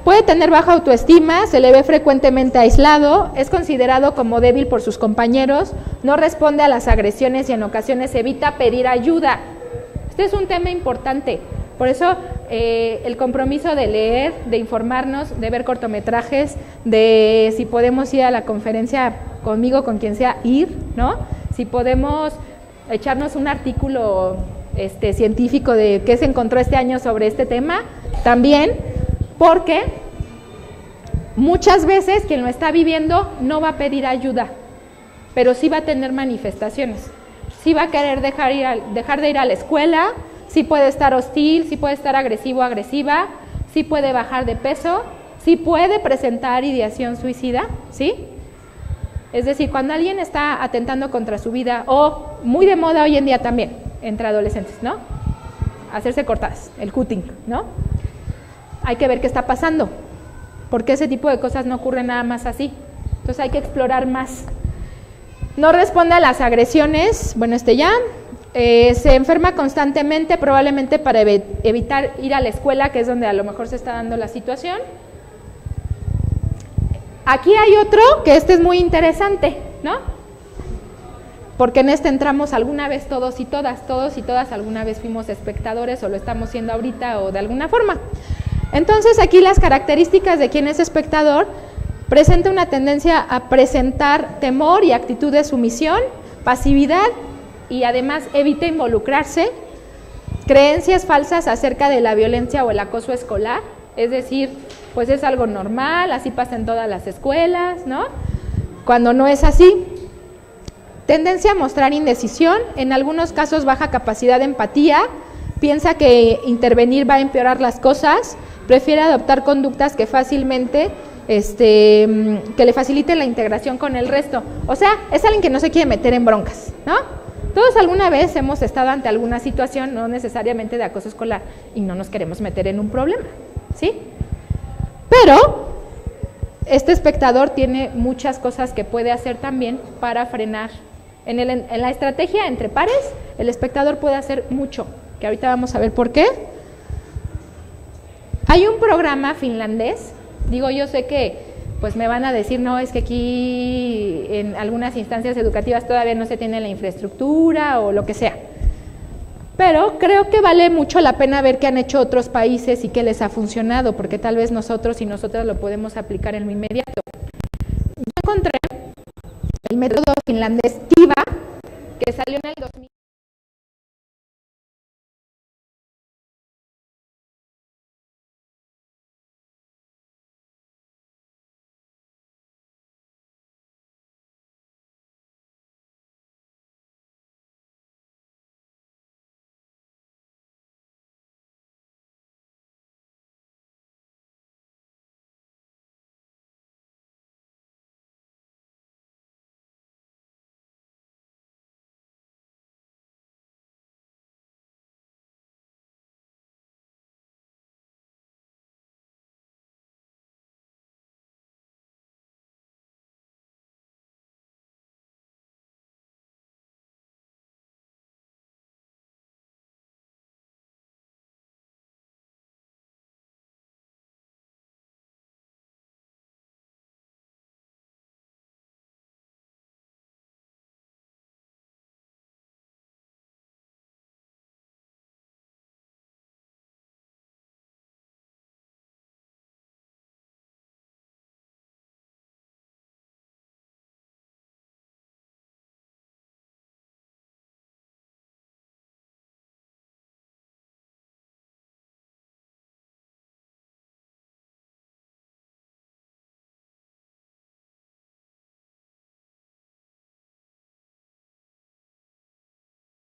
Puede tener baja autoestima, se le ve frecuentemente aislado, es considerado como débil por sus compañeros, no responde a las agresiones y en ocasiones evita pedir ayuda. Este es un tema importante, por eso el compromiso de leer, de informarnos, de ver cortometrajes, de si podemos ir a la conferencia conmigo, con quien sea, ir, ¿no? Si podemos echarnos un artículo científico de qué se encontró este año sobre este tema, también, porque muchas veces quien lo está viviendo no va a pedir ayuda, pero sí va a tener manifestaciones, sí va a querer dejar de ir a la escuela, sí puede estar hostil, sí puede estar agresivo o agresiva, sí puede bajar de peso, sí puede presentar ideación suicida, ¿sí? Es decir, cuando alguien está atentando contra su vida, o muy de moda hoy en día también, entre adolescentes, ¿no? Hacerse cortadas, el cutting, ¿no? Hay que ver qué está pasando, porque ese tipo de cosas no ocurren nada más así. Entonces hay que explorar más. No responde a las agresiones, bueno, se enferma constantemente, probablemente para evitar ir a la escuela, que es donde a lo mejor se está dando la situación. Aquí hay otro, que es muy interesante, ¿no? Porque en entramos alguna vez todos y todas alguna vez fuimos espectadores o lo estamos siendo ahorita o de alguna forma. Entonces aquí las características de quien es espectador: presenta una tendencia a presentar temor y actitud de sumisión, pasividad y además evita involucrarse, creencias falsas acerca de la violencia o el acoso escolar, es decir, pues es algo normal, así pasa en todas las escuelas, ¿no? Cuando no es así. Tendencia a mostrar indecisión, en algunos casos baja capacidad de empatía, piensa que intervenir va a empeorar las cosas, prefiere adoptar conductas que fácilmente, que le faciliten la integración con el resto. O sea, es alguien que no se quiere meter en broncas, ¿no? Todos alguna vez hemos estado ante alguna situación, no necesariamente de acoso escolar, y no nos queremos meter en un problema, ¿sí? Pero este espectador tiene muchas cosas que puede hacer también para frenar. En la estrategia entre pares, el espectador puede hacer mucho, que ahorita vamos a ver por qué. Hay un programa finlandés, digo, yo sé que pues me van a decir, no, es que aquí en algunas instancias educativas todavía no se tiene la infraestructura o lo que sea. Pero creo que vale mucho la pena ver qué han hecho otros países y qué les ha funcionado, porque tal vez nosotros y nosotras lo podemos aplicar en lo inmediato. Yo encontré el método finlandés TIVA, que salió en el 2000.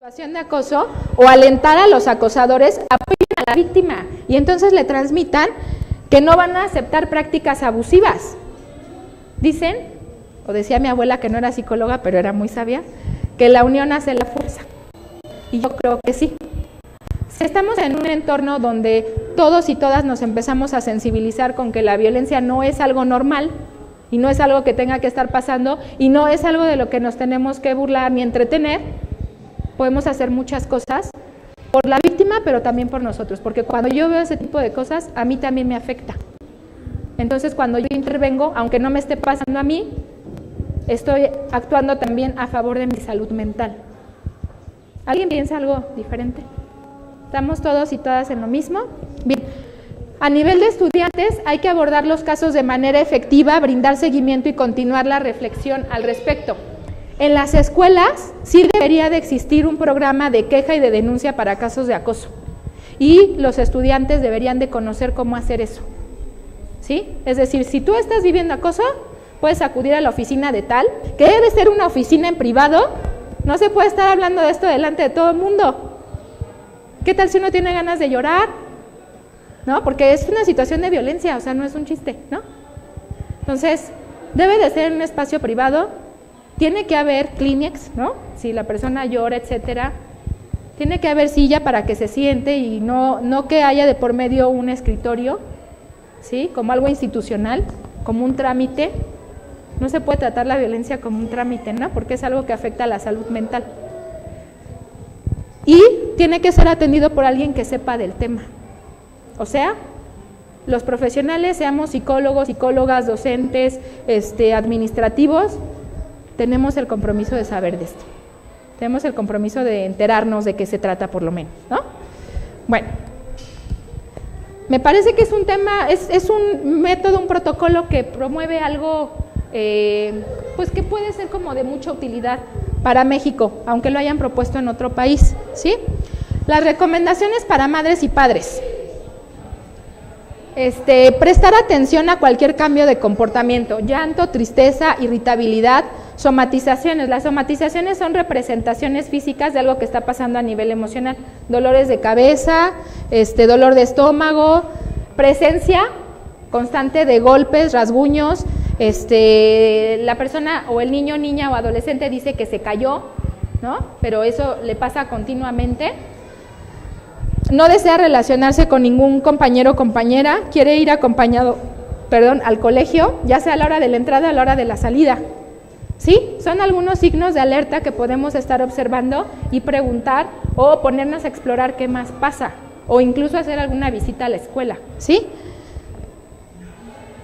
situación de acoso o alentar a los acosadores, apoyen a la víctima y entonces le transmitan que no van a aceptar prácticas abusivas. Dicen, o decía mi abuela que no era psicóloga, pero era muy sabia, que la unión hace la fuerza. Y yo creo que sí. Si estamos en un entorno donde todos y todas nos empezamos a sensibilizar con que la violencia no es algo normal y no es algo que tenga que estar pasando y no es algo de lo que nos tenemos que burlar ni entretener, podemos hacer muchas cosas por la víctima, pero también por nosotros, porque cuando yo veo ese tipo de cosas, a mí también me afecta. Entonces, cuando yo intervengo, aunque no me esté pasando a mí, estoy actuando también a favor de mi salud mental. ¿Alguien piensa algo diferente? ¿Estamos todos y todas en lo mismo? Bien. A nivel de estudiantes, hay que abordar los casos de manera efectiva, brindar seguimiento y continuar la reflexión al respecto. En las escuelas sí debería de existir un programa de queja y de denuncia para casos de acoso. Y los estudiantes deberían de conocer cómo hacer eso. ¿Sí? Es decir, si tú estás viviendo acoso, puedes acudir a la oficina de tal, que debe ser una oficina en privado, no se puede estar hablando de esto delante de todo el mundo. ¿Qué tal si uno tiene ganas de llorar? ¿No? Porque es una situación de violencia, o sea, no es un chiste, ¿no? Entonces, debe de ser un espacio privado, tiene que haber Kleenex, ¿no? Si la persona llora, etcétera, tiene que haber silla para que se siente y no que haya de por medio un escritorio, ¿sí? Como algo institucional, como un trámite. No se puede tratar la violencia como un trámite, ¿no? Porque es algo que afecta a la salud mental. Y tiene que ser atendido por alguien que sepa del tema. O sea, los profesionales, seamos psicólogos, psicólogas, docentes, administrativos, tenemos el compromiso de saber de esto. Tenemos el compromiso de enterarnos de qué se trata por lo menos, ¿no? Bueno, me parece que es un tema, es un método, un protocolo que promueve algo, pues que puede ser como de mucha utilidad para México, aunque lo hayan propuesto en otro país, ¿sí? Las recomendaciones para madres y padres. Prestar atención a cualquier cambio de comportamiento, llanto, tristeza, irritabilidad, somatizaciones. Las somatizaciones son representaciones físicas de algo que está pasando a nivel emocional, dolores de cabeza, dolor de estómago, presencia constante de golpes, rasguños, la persona o el niño, niña o adolescente dice que se cayó, ¿no? Pero eso le pasa continuamente. No desea relacionarse con ningún compañero o compañera, quiere ir acompañado, al colegio, ya sea a la hora de la entrada o a la hora de la salida. ¿Sí? Son algunos signos de alerta que podemos estar observando y preguntar o ponernos a explorar qué más pasa, o incluso hacer alguna visita a la escuela, ¿sí?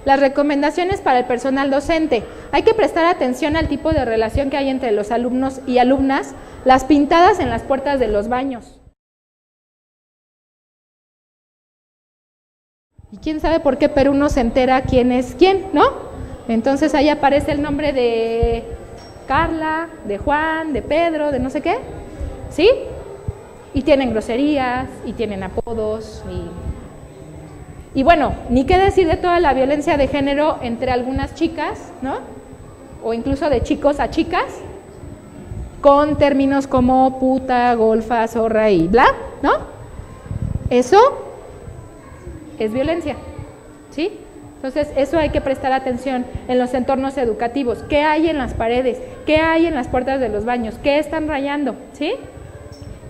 Las recomendaciones para el personal docente. Hay que prestar atención al tipo de relación que hay entre los alumnos y alumnas, las pintadas en las puertas de los baños. Y quién sabe por qué, pero uno se entera quién es quién, ¿no? Entonces ahí aparece el nombre de Carla, de Juan, de Pedro, de no sé qué, ¿sí? Y tienen groserías, y tienen apodos, y bueno, ni qué decir de toda la violencia de género entre algunas chicas, ¿no? O incluso de chicos a chicas, con términos como puta, golfa, zorra y bla, ¿no? Eso es violencia, ¿sí? Entonces, eso hay que prestar atención en los entornos educativos. ¿Qué hay en las paredes? ¿Qué hay en las puertas de los baños? ¿Qué están rayando? ¿Sí?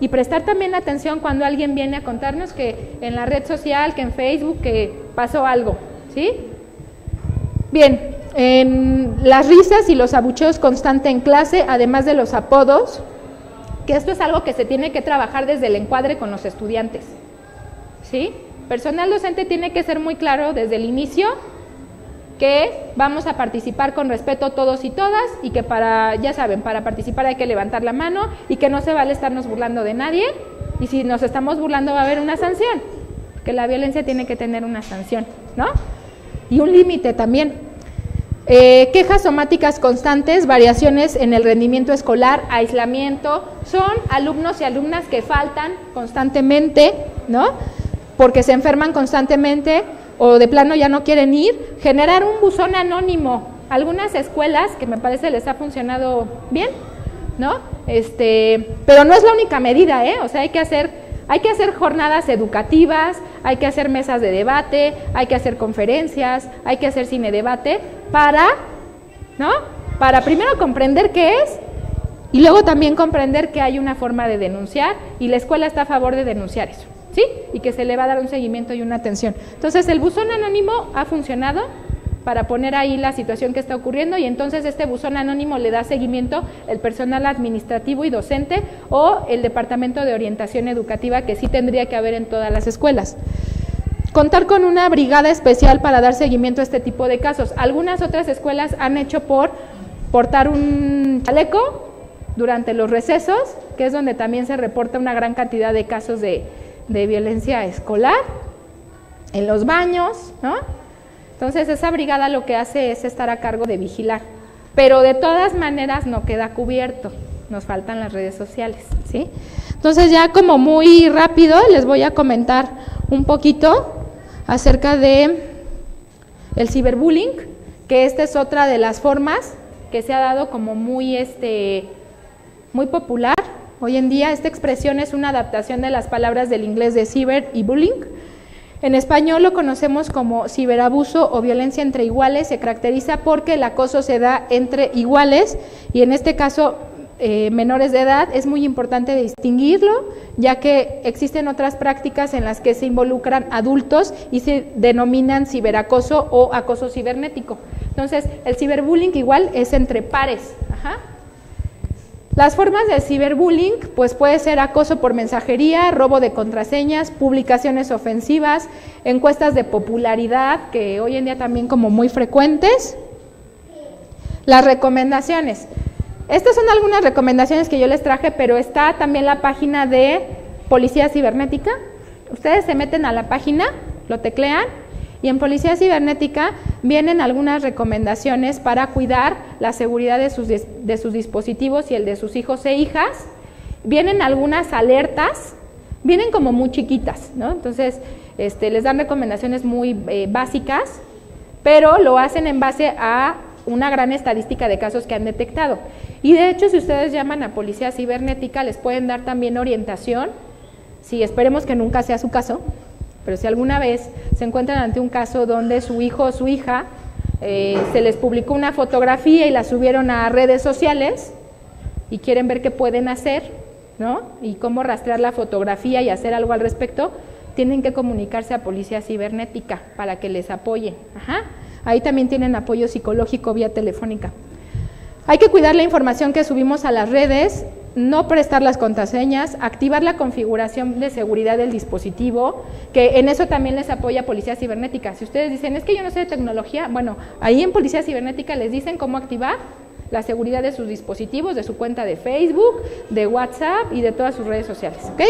Y prestar también atención cuando alguien viene a contarnos que en la red social, que en Facebook, que pasó algo, ¿sí? Bien, en las risas y los abucheos constantes en clase, además de los apodos, que esto es algo que se tiene que trabajar desde el encuadre con los estudiantes, ¿sí? Personal docente tiene que ser muy claro desde el inicio que vamos a participar con respeto todos y todas y que ya saben, para participar hay que levantar la mano y que no se vale estarnos burlando de nadie y si nos estamos burlando va a haber una sanción, que la violencia tiene que tener una sanción, ¿no? Y un límite también. Quejas somáticas constantes, variaciones en el rendimiento escolar, aislamiento, son alumnos y alumnas que faltan constantemente, ¿no? Porque se enferman constantemente o de plano ya no quieren ir, generar un buzón anónimo. Algunas escuelas, que me parece les ha funcionado bien, ¿no? Pero no es la única medida, o sea, hay que hacer jornadas educativas, hay que hacer mesas de debate, hay que hacer conferencias, hay que hacer cine debate para, ¿no? Para primero comprender qué es y luego también comprender que hay una forma de denunciar y la escuela está a favor de denunciar eso, ¿sí? Y que se le va a dar un seguimiento y una atención. Entonces, el buzón anónimo ha funcionado para poner ahí la situación que está ocurriendo y entonces este buzón anónimo le da seguimiento el personal administrativo y docente o el departamento de orientación educativa que sí tendría que haber en todas las escuelas. Contar con una brigada especial para dar seguimiento a este tipo de casos. Algunas otras escuelas han hecho por portar un chaleco durante los recesos, que es donde también se reporta una gran cantidad de casos de violencia escolar, en los baños, ¿no? Entonces esa brigada lo que hace es estar a cargo de vigilar, pero de todas maneras no queda cubierto, nos faltan las redes sociales, ¿sí? Entonces ya como muy rápido les voy a comentar un poquito acerca de el ciberbullying, que esta es otra de las formas que se ha dado como muy popular hoy en día. Esta expresión es una adaptación de las palabras del inglés de ciber y bullying. En español lo conocemos como ciberabuso o violencia entre iguales. Se caracteriza porque el acoso se da entre iguales y en este caso menores de edad. Es muy importante distinguirlo, ya que existen otras prácticas en las que se involucran adultos y se denominan ciberacoso o acoso cibernético. Entonces, el ciberbullying igual es entre pares. Ajá. Las formas de ciberbullying, pues puede ser acoso por mensajería, robo de contraseñas, publicaciones ofensivas, encuestas de popularidad, que hoy en día también como muy frecuentes. Las recomendaciones. Estas son algunas recomendaciones que yo les traje, pero está también la página de Policía Cibernética. Ustedes se meten a la página, lo teclean, y en Policía Cibernética vienen algunas recomendaciones para cuidar la seguridad de sus dispositivos y el de sus hijos e hijas. Vienen algunas alertas, vienen como muy chiquitas, ¿no? Entonces, les dan recomendaciones muy básicas, pero lo hacen en base a una gran estadística de casos que han detectado. Y de hecho, si ustedes llaman a Policía Cibernética, les pueden dar también orientación, si esperemos que nunca sea su caso, pero si alguna vez se encuentran ante un caso donde su hijo o su hija se les publicó una fotografía y la subieron a redes sociales y quieren ver qué pueden hacer, ¿no? Y cómo rastrear la fotografía y hacer algo al respecto, tienen que comunicarse a Policía Cibernética para que les apoyen. Ajá. Ahí también tienen apoyo psicológico vía telefónica. Hay que cuidar la información que subimos a las redes, no prestar las contraseñas, activar la configuración de seguridad del dispositivo, que en eso también les apoya Policía Cibernética. Si ustedes dicen, es que yo no sé de tecnología, bueno, ahí en Policía Cibernética les dicen cómo activar la seguridad de sus dispositivos, de su cuenta de Facebook, de WhatsApp y de todas sus redes sociales, ¿ok?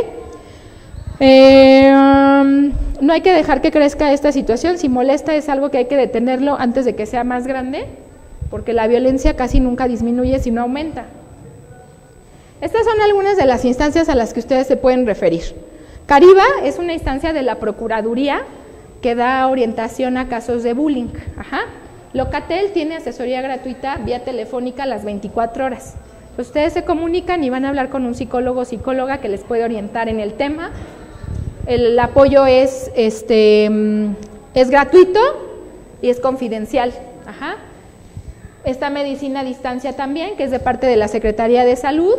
No hay que dejar que crezca esta situación. Si molesta es algo que hay que detenerlo antes de que sea más grande, porque la violencia casi nunca disminuye, sino aumenta. Estas son algunas de las instancias a las que ustedes se pueden referir. Cariba es una instancia de la Procuraduría que da orientación a casos de bullying. Ajá. Locatel tiene asesoría gratuita vía telefónica las 24 horas. Ustedes se comunican y van a hablar con un psicólogo o psicóloga que les puede orientar en el tema. El apoyo es gratuito y es confidencial. Ajá. Está medicina a distancia también, que es de parte de la Secretaría de Salud.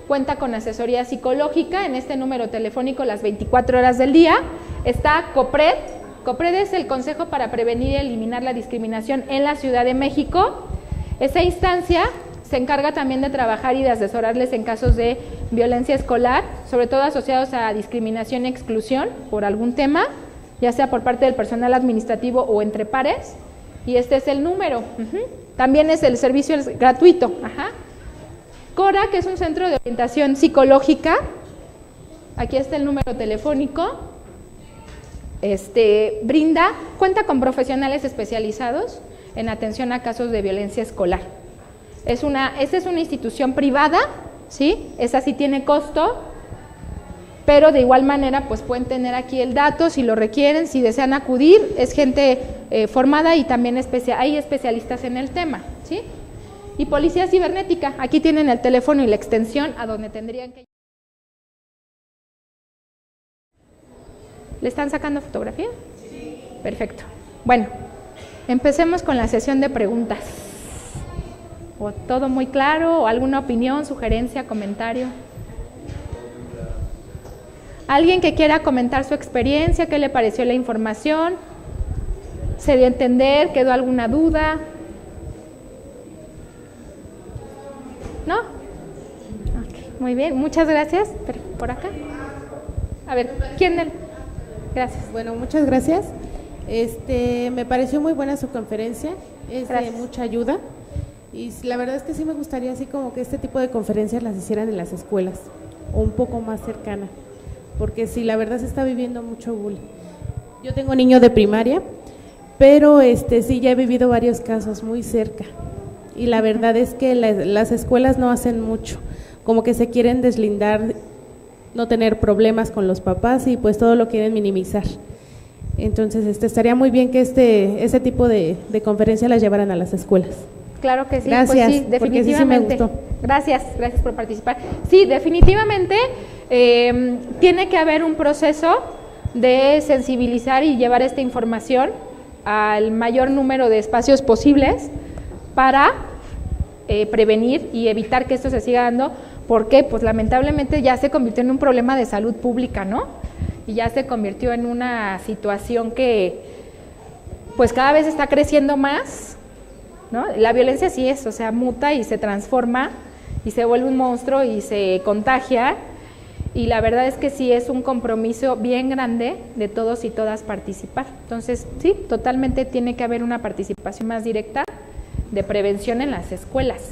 Cuenta con asesoría psicológica en este número telefónico las 24 horas del día. Está COPRED. COPRED es el Consejo para Prevenir y Eliminar la Discriminación en la Ciudad de México. Esa instancia se encarga también de trabajar y de asesorarles en casos de violencia escolar, sobre todo asociados a discriminación y exclusión por algún tema, ya sea por parte del personal administrativo o entre pares. Y este es el número. También es el servicio gratuito. Ajá. CORA, que es un centro de orientación psicológica, aquí está el número telefónico, cuenta con profesionales especializados en atención a casos de violencia escolar. Esta es una institución privada, ¿sí? Esa sí tiene costo, pero de igual manera pues pueden tener aquí el dato si lo requieren, si desean acudir, es gente formada y también hay especialistas en el tema, ¿sí? Y Policía Cibernética, aquí tienen el teléfono y la extensión a donde tendrían que... ¿Le están sacando fotografía? Sí. Perfecto. Bueno, empecemos con la sesión de preguntas. ¿O todo muy claro? ¿O alguna opinión, sugerencia, comentario? ¿Alguien que quiera comentar su experiencia? ¿Qué le pareció la información? ¿Se dio a entender? ¿Quedó alguna duda? ¿No? Okay, muy bien, muchas gracias. ¿Por acá? A ver, ¿quién? Gracias. Bueno, muchas gracias. Me pareció muy buena su conferencia, es Gracias. de mucha ayuda. Y la verdad es que sí me gustaría así como que este tipo de conferencias las hicieran en las escuelas o un poco más cercana, porque sí, la verdad se está viviendo mucho bullying. Yo tengo niño de primaria, pero sí ya he vivido varios casos muy cerca y la verdad es que las escuelas no hacen mucho, como que se quieren deslindar, no tener problemas con los papás y pues todo lo quieren minimizar. Entonces estaría muy bien que ese tipo de conferencias las llevaran a las escuelas. Claro que sí, gracias, pues sí, definitivamente. Sí me gustó. Gracias por participar. Sí, definitivamente tiene que haber un proceso de sensibilizar y llevar esta información al mayor número de espacios posibles para prevenir y evitar que esto se siga dando, porque pues lamentablemente ya se convirtió en un problema de salud pública, ¿no? Y ya se convirtió en una situación que pues cada vez está creciendo más, ¿no? La violencia sí es, o sea, muta y se transforma y se vuelve un monstruo y se contagia, y la verdad es que sí es un compromiso bien grande de todos y todas participar. Entonces, sí, totalmente tiene que haber una participación más directa de prevención en las escuelas.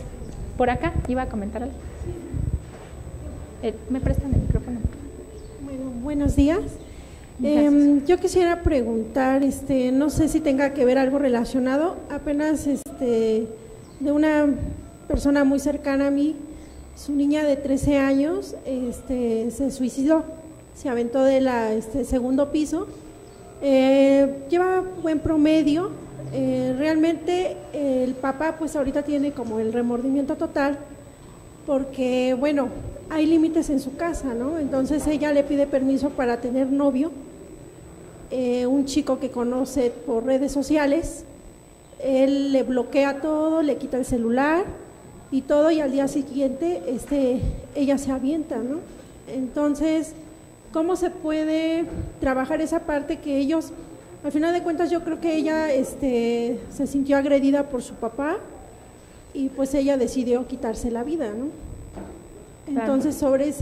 Por acá, iba a comentar algo. ¿Me prestan el micrófono? Bueno, buenos días. Yo quisiera preguntar, no sé si tenga que ver algo relacionado, apenas de una persona muy cercana a mí, su niña de 13 años se suicidó, se aventó del segundo piso, lleva buen promedio, realmente el papá pues ahorita tiene como el remordimiento total, porque bueno, hay límites en su casa, ¿no? Entonces ella le pide permiso para tener novio, un chico que conoce por redes sociales, él le bloquea todo, le quita el celular y todo, y al día siguiente ella se avienta, ¿no? Entonces, ¿cómo se puede trabajar esa parte que ellos, al final de cuentas yo creo que ella se sintió agredida por su papá y pues ella decidió quitarse la vida, ¿no? Entonces, sobre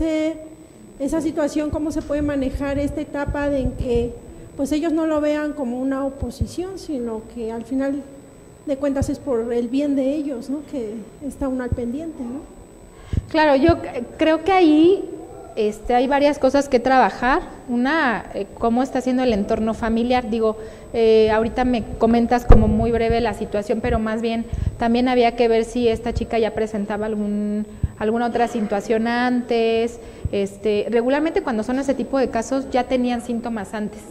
esa situación, ¿cómo se puede manejar esta etapa de en que pues ellos no lo vean como una oposición, sino que al final de cuentas es por el bien de ellos, ¿no? Que está uno al pendiente, ¿no? Claro, yo creo que ahí hay varias cosas que trabajar. Una, cómo está siendo el entorno familiar. Digo, ahorita me comentas como muy breve la situación, pero más bien también había que ver si esta chica ya presentaba alguna otra situación antes. Regularmente cuando son ese tipo de casos ya tenían síntomas antes,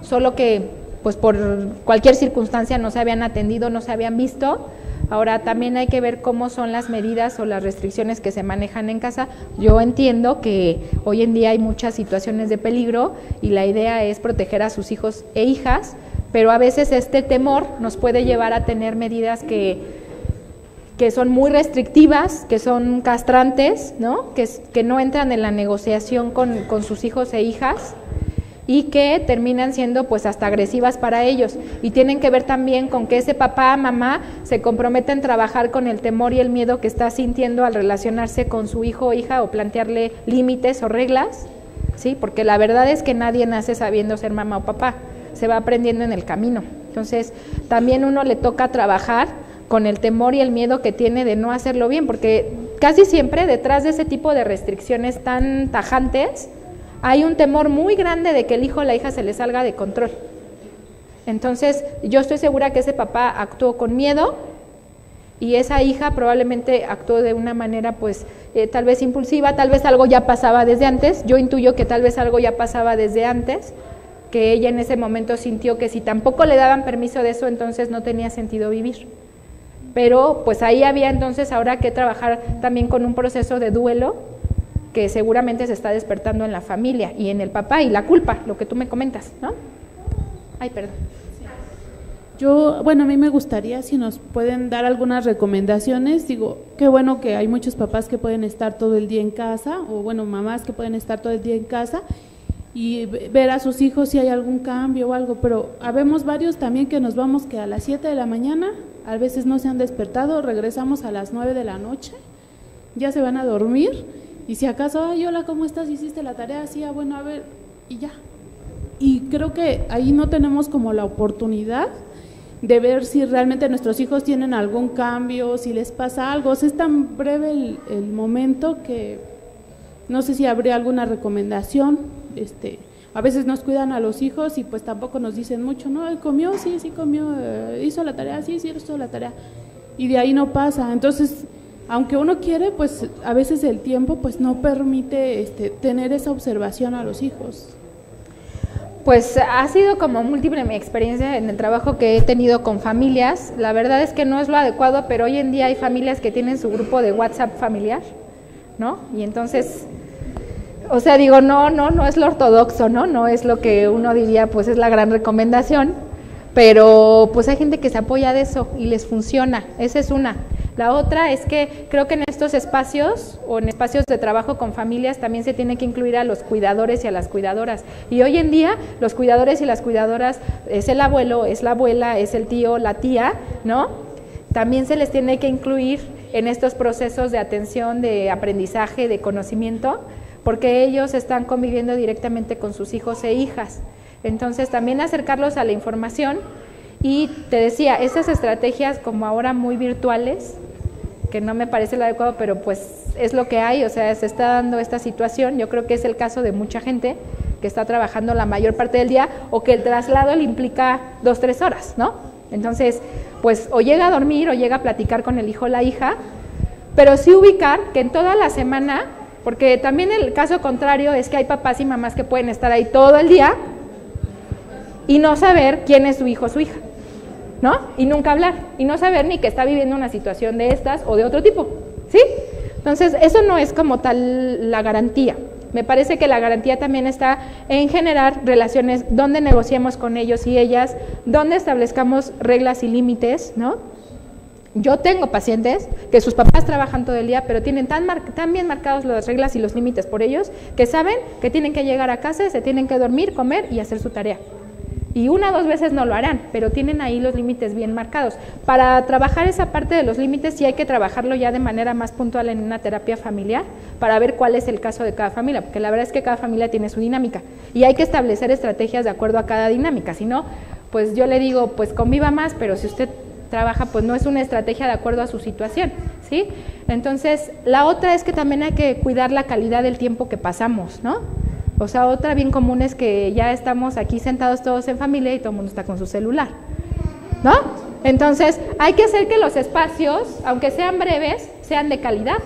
solo que pues por cualquier circunstancia no se habían atendido, no se habían visto. Ahora también hay que ver cómo son las medidas o las restricciones que se manejan en casa. Yo entiendo que hoy en día hay muchas situaciones de peligro y la idea es proteger a sus hijos e hijas, pero a veces este temor nos puede llevar a tener medidas que son muy restrictivas, que son castrantes, ¿no? Que no entran en la negociación con sus hijos e hijas, y que terminan siendo pues hasta agresivas para ellos, y tienen que ver también con que ese papá, mamá se comprometen a trabajar con el temor y el miedo que está sintiendo al relacionarse con su hijo o hija o plantearle límites o reglas, ¿sí? Porque la verdad es que nadie nace sabiendo ser mamá o papá, se va aprendiendo en el camino. Entonces también uno le toca trabajar con el temor y el miedo que tiene de no hacerlo bien, porque casi siempre detrás de ese tipo de restricciones tan tajantes hay un temor muy grande de que el hijo o la hija se le salga de control. Entonces, yo estoy segura que ese papá actuó con miedo y esa hija probablemente actuó de una manera, pues, tal vez impulsiva, tal vez algo ya pasaba desde antes. Yo intuyo que tal vez algo ya pasaba desde antes, que ella en ese momento sintió que si tampoco le daban permiso de eso, entonces no tenía sentido vivir. Pero pues ahí había entonces ahora que trabajar también con un proceso de duelo que seguramente se está despertando en la familia y en el papá, y la culpa, lo que tú me comentas, ¿no? Ay, perdón. A mí me gustaría si nos pueden dar algunas recomendaciones. Digo, qué bueno que hay muchos papás que pueden estar todo el día en casa, o bueno, mamás que pueden estar todo el día en casa y ver a sus hijos si hay algún cambio o algo, pero habemos varios también que nos vamos que a las 7 de la mañana, a veces no se han despertado, regresamos a las 9 de la noche, ya se van a dormir, y si acaso, ay, hola, ¿cómo estás? ¿Hiciste la tarea? Sí, bueno, a ver, y ya. Y creo que ahí no tenemos como la oportunidad de ver si realmente nuestros hijos tienen algún cambio, si les pasa algo. O sea, es tan breve el momento que no sé si habría alguna recomendación. A veces nos cuidan a los hijos y pues tampoco nos dicen mucho, ¿no? ¿Comió? Sí, comió. ¿Hizo la tarea? Sí, hizo la tarea. Y de ahí no pasa. Entonces, aunque uno quiere, pues a veces el tiempo pues no permite tener esa observación a los hijos. Pues ha sido como múltiple mi experiencia en el trabajo que he tenido con familias. La verdad es que no es lo adecuado, pero hoy en día hay familias que tienen su grupo de WhatsApp familiar, ¿no? Y entonces, o sea, digo, no es lo ortodoxo, ¿no? No es lo que uno diría, pues es la gran recomendación, pero pues hay gente que se apoya de eso y les funciona. Esa es una. La otra es que creo que en estos espacios o en espacios de trabajo con familias también se tiene que incluir a los cuidadores y a las cuidadoras. Y hoy en día los cuidadores y las cuidadoras es el abuelo, es la abuela, es el tío, la tía, ¿no? También se les tiene que incluir en estos procesos de atención, de aprendizaje, de conocimiento, porque ellos están conviviendo directamente con sus hijos e hijas. Entonces también acercarlos a la información. Y te decía, esas estrategias como ahora muy virtuales, que no me parece lo adecuado, pero pues es lo que hay, o sea, se está dando esta situación. Yo creo que es el caso de mucha gente que está trabajando la mayor parte del día o que el traslado le implica 2-3 horas, ¿no? Entonces, pues o llega a dormir o llega a platicar con el hijo o la hija, pero sí ubicar que en toda la semana, porque también el caso contrario es que hay papás y mamás que pueden estar ahí todo el día y no saber quién es su hijo o su hija, ¿no? Y nunca hablar, y no saber ni que está viviendo una situación de estas o de otro tipo, ¿sí? Entonces, eso no es como tal la garantía. Me parece que la garantía también está en generar relaciones donde negociemos con ellos y ellas, donde establezcamos reglas y límites, ¿no? Yo tengo pacientes que sus papás trabajan todo el día, pero tienen tan bien marcados las reglas y los límites por ellos, que saben que tienen que llegar a casa, se tienen que dormir, comer y hacer su tarea. Y 1 o 2 veces no lo harán, pero tienen ahí los límites bien marcados. Para trabajar esa parte de los límites sí hay que trabajarlo ya de manera más puntual en una terapia familiar para ver cuál es el caso de cada familia, porque la verdad es que cada familia tiene su dinámica y hay que establecer estrategias de acuerdo a cada dinámica. Si no, pues yo le digo, pues conviva más, pero si usted trabaja, pues no es una estrategia de acuerdo a su situación, ¿sí? Entonces, la otra es que también hay que cuidar la calidad del tiempo que pasamos, ¿no? O sea, otra bien común es que ya estamos aquí sentados todos en familia y todo el mundo está con su celular, ¿no? Entonces, hay que hacer que los espacios, aunque sean breves, sean de calidad,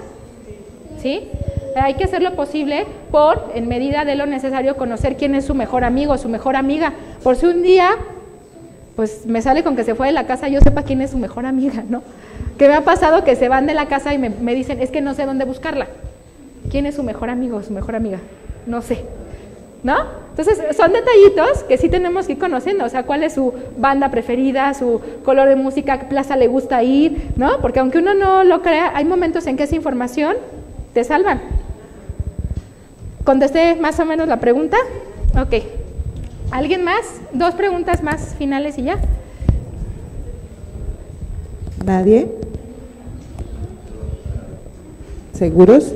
¿sí? Hay que hacer lo posible por, en medida de lo necesario, conocer quién es su mejor amigo, su mejor amiga. Por si un día, pues me sale con que se fue de la casa, yo sepa quién es su mejor amiga, ¿no? Que me ha pasado que se van de la casa y me dicen, es que no sé dónde buscarla. ¿Quién es su mejor amigo o su mejor amiga? No sé, ¿no? Entonces, son detallitos que sí tenemos que ir conociendo, o sea, cuál es su banda preferida, su color de música, a qué plaza le gusta ir, ¿no? Porque aunque uno no lo crea, hay momentos en que esa información te salvan. ¿Contesté más o menos la pregunta? Ok. ¿Alguien más? 2 preguntas más finales y ya. ¿Nadie? ¿Seguros?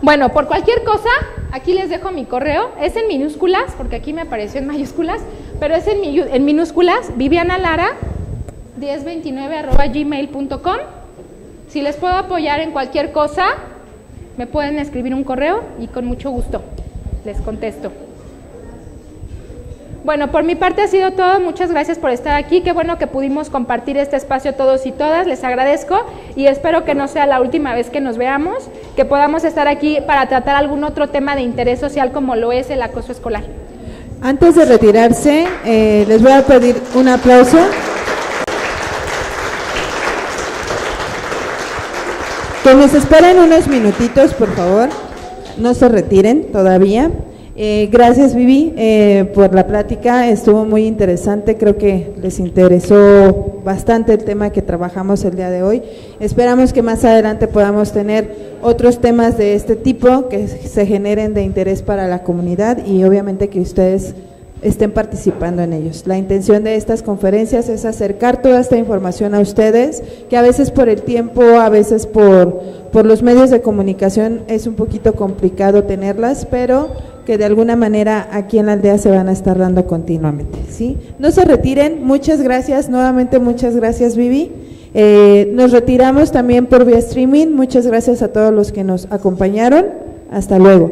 Bueno, por cualquier cosa, aquí les dejo mi correo, es en minúsculas, porque aquí me apareció en mayúsculas, pero es en minúsculas, vivianalara1029@gmail.com. Si les puedo apoyar en cualquier cosa, me pueden escribir un correo y con mucho gusto les contesto. Bueno, por mi parte ha sido todo, muchas gracias por estar aquí, qué bueno que pudimos compartir este espacio todos y todas, les agradezco y espero que no sea la última vez que nos veamos, que podamos estar aquí para tratar algún otro tema de interés social como lo es el acoso escolar. Antes de retirarse, les voy a pedir un aplauso Que nos esperen unos minutitos, por favor, no se retiren todavía. Gracias, Vivi, por la plática, estuvo muy interesante, creo que les interesó bastante el tema que trabajamos el día de hoy. Esperamos que más adelante podamos tener otros temas de este tipo que se generen de interés para la comunidad y obviamente que ustedes estén participando en ellos. La intención de estas conferencias es acercar toda esta información a ustedes, que a veces por el tiempo, a veces por los medios de comunicación es un poquito complicado tenerlas, pero que de alguna manera aquí en la aldea se van a estar dando continuamente, ¿sí? No se retiren, muchas gracias, nuevamente muchas gracias, Vivi. Nos retiramos también por vía streaming, muchas gracias a todos los que nos acompañaron, hasta luego.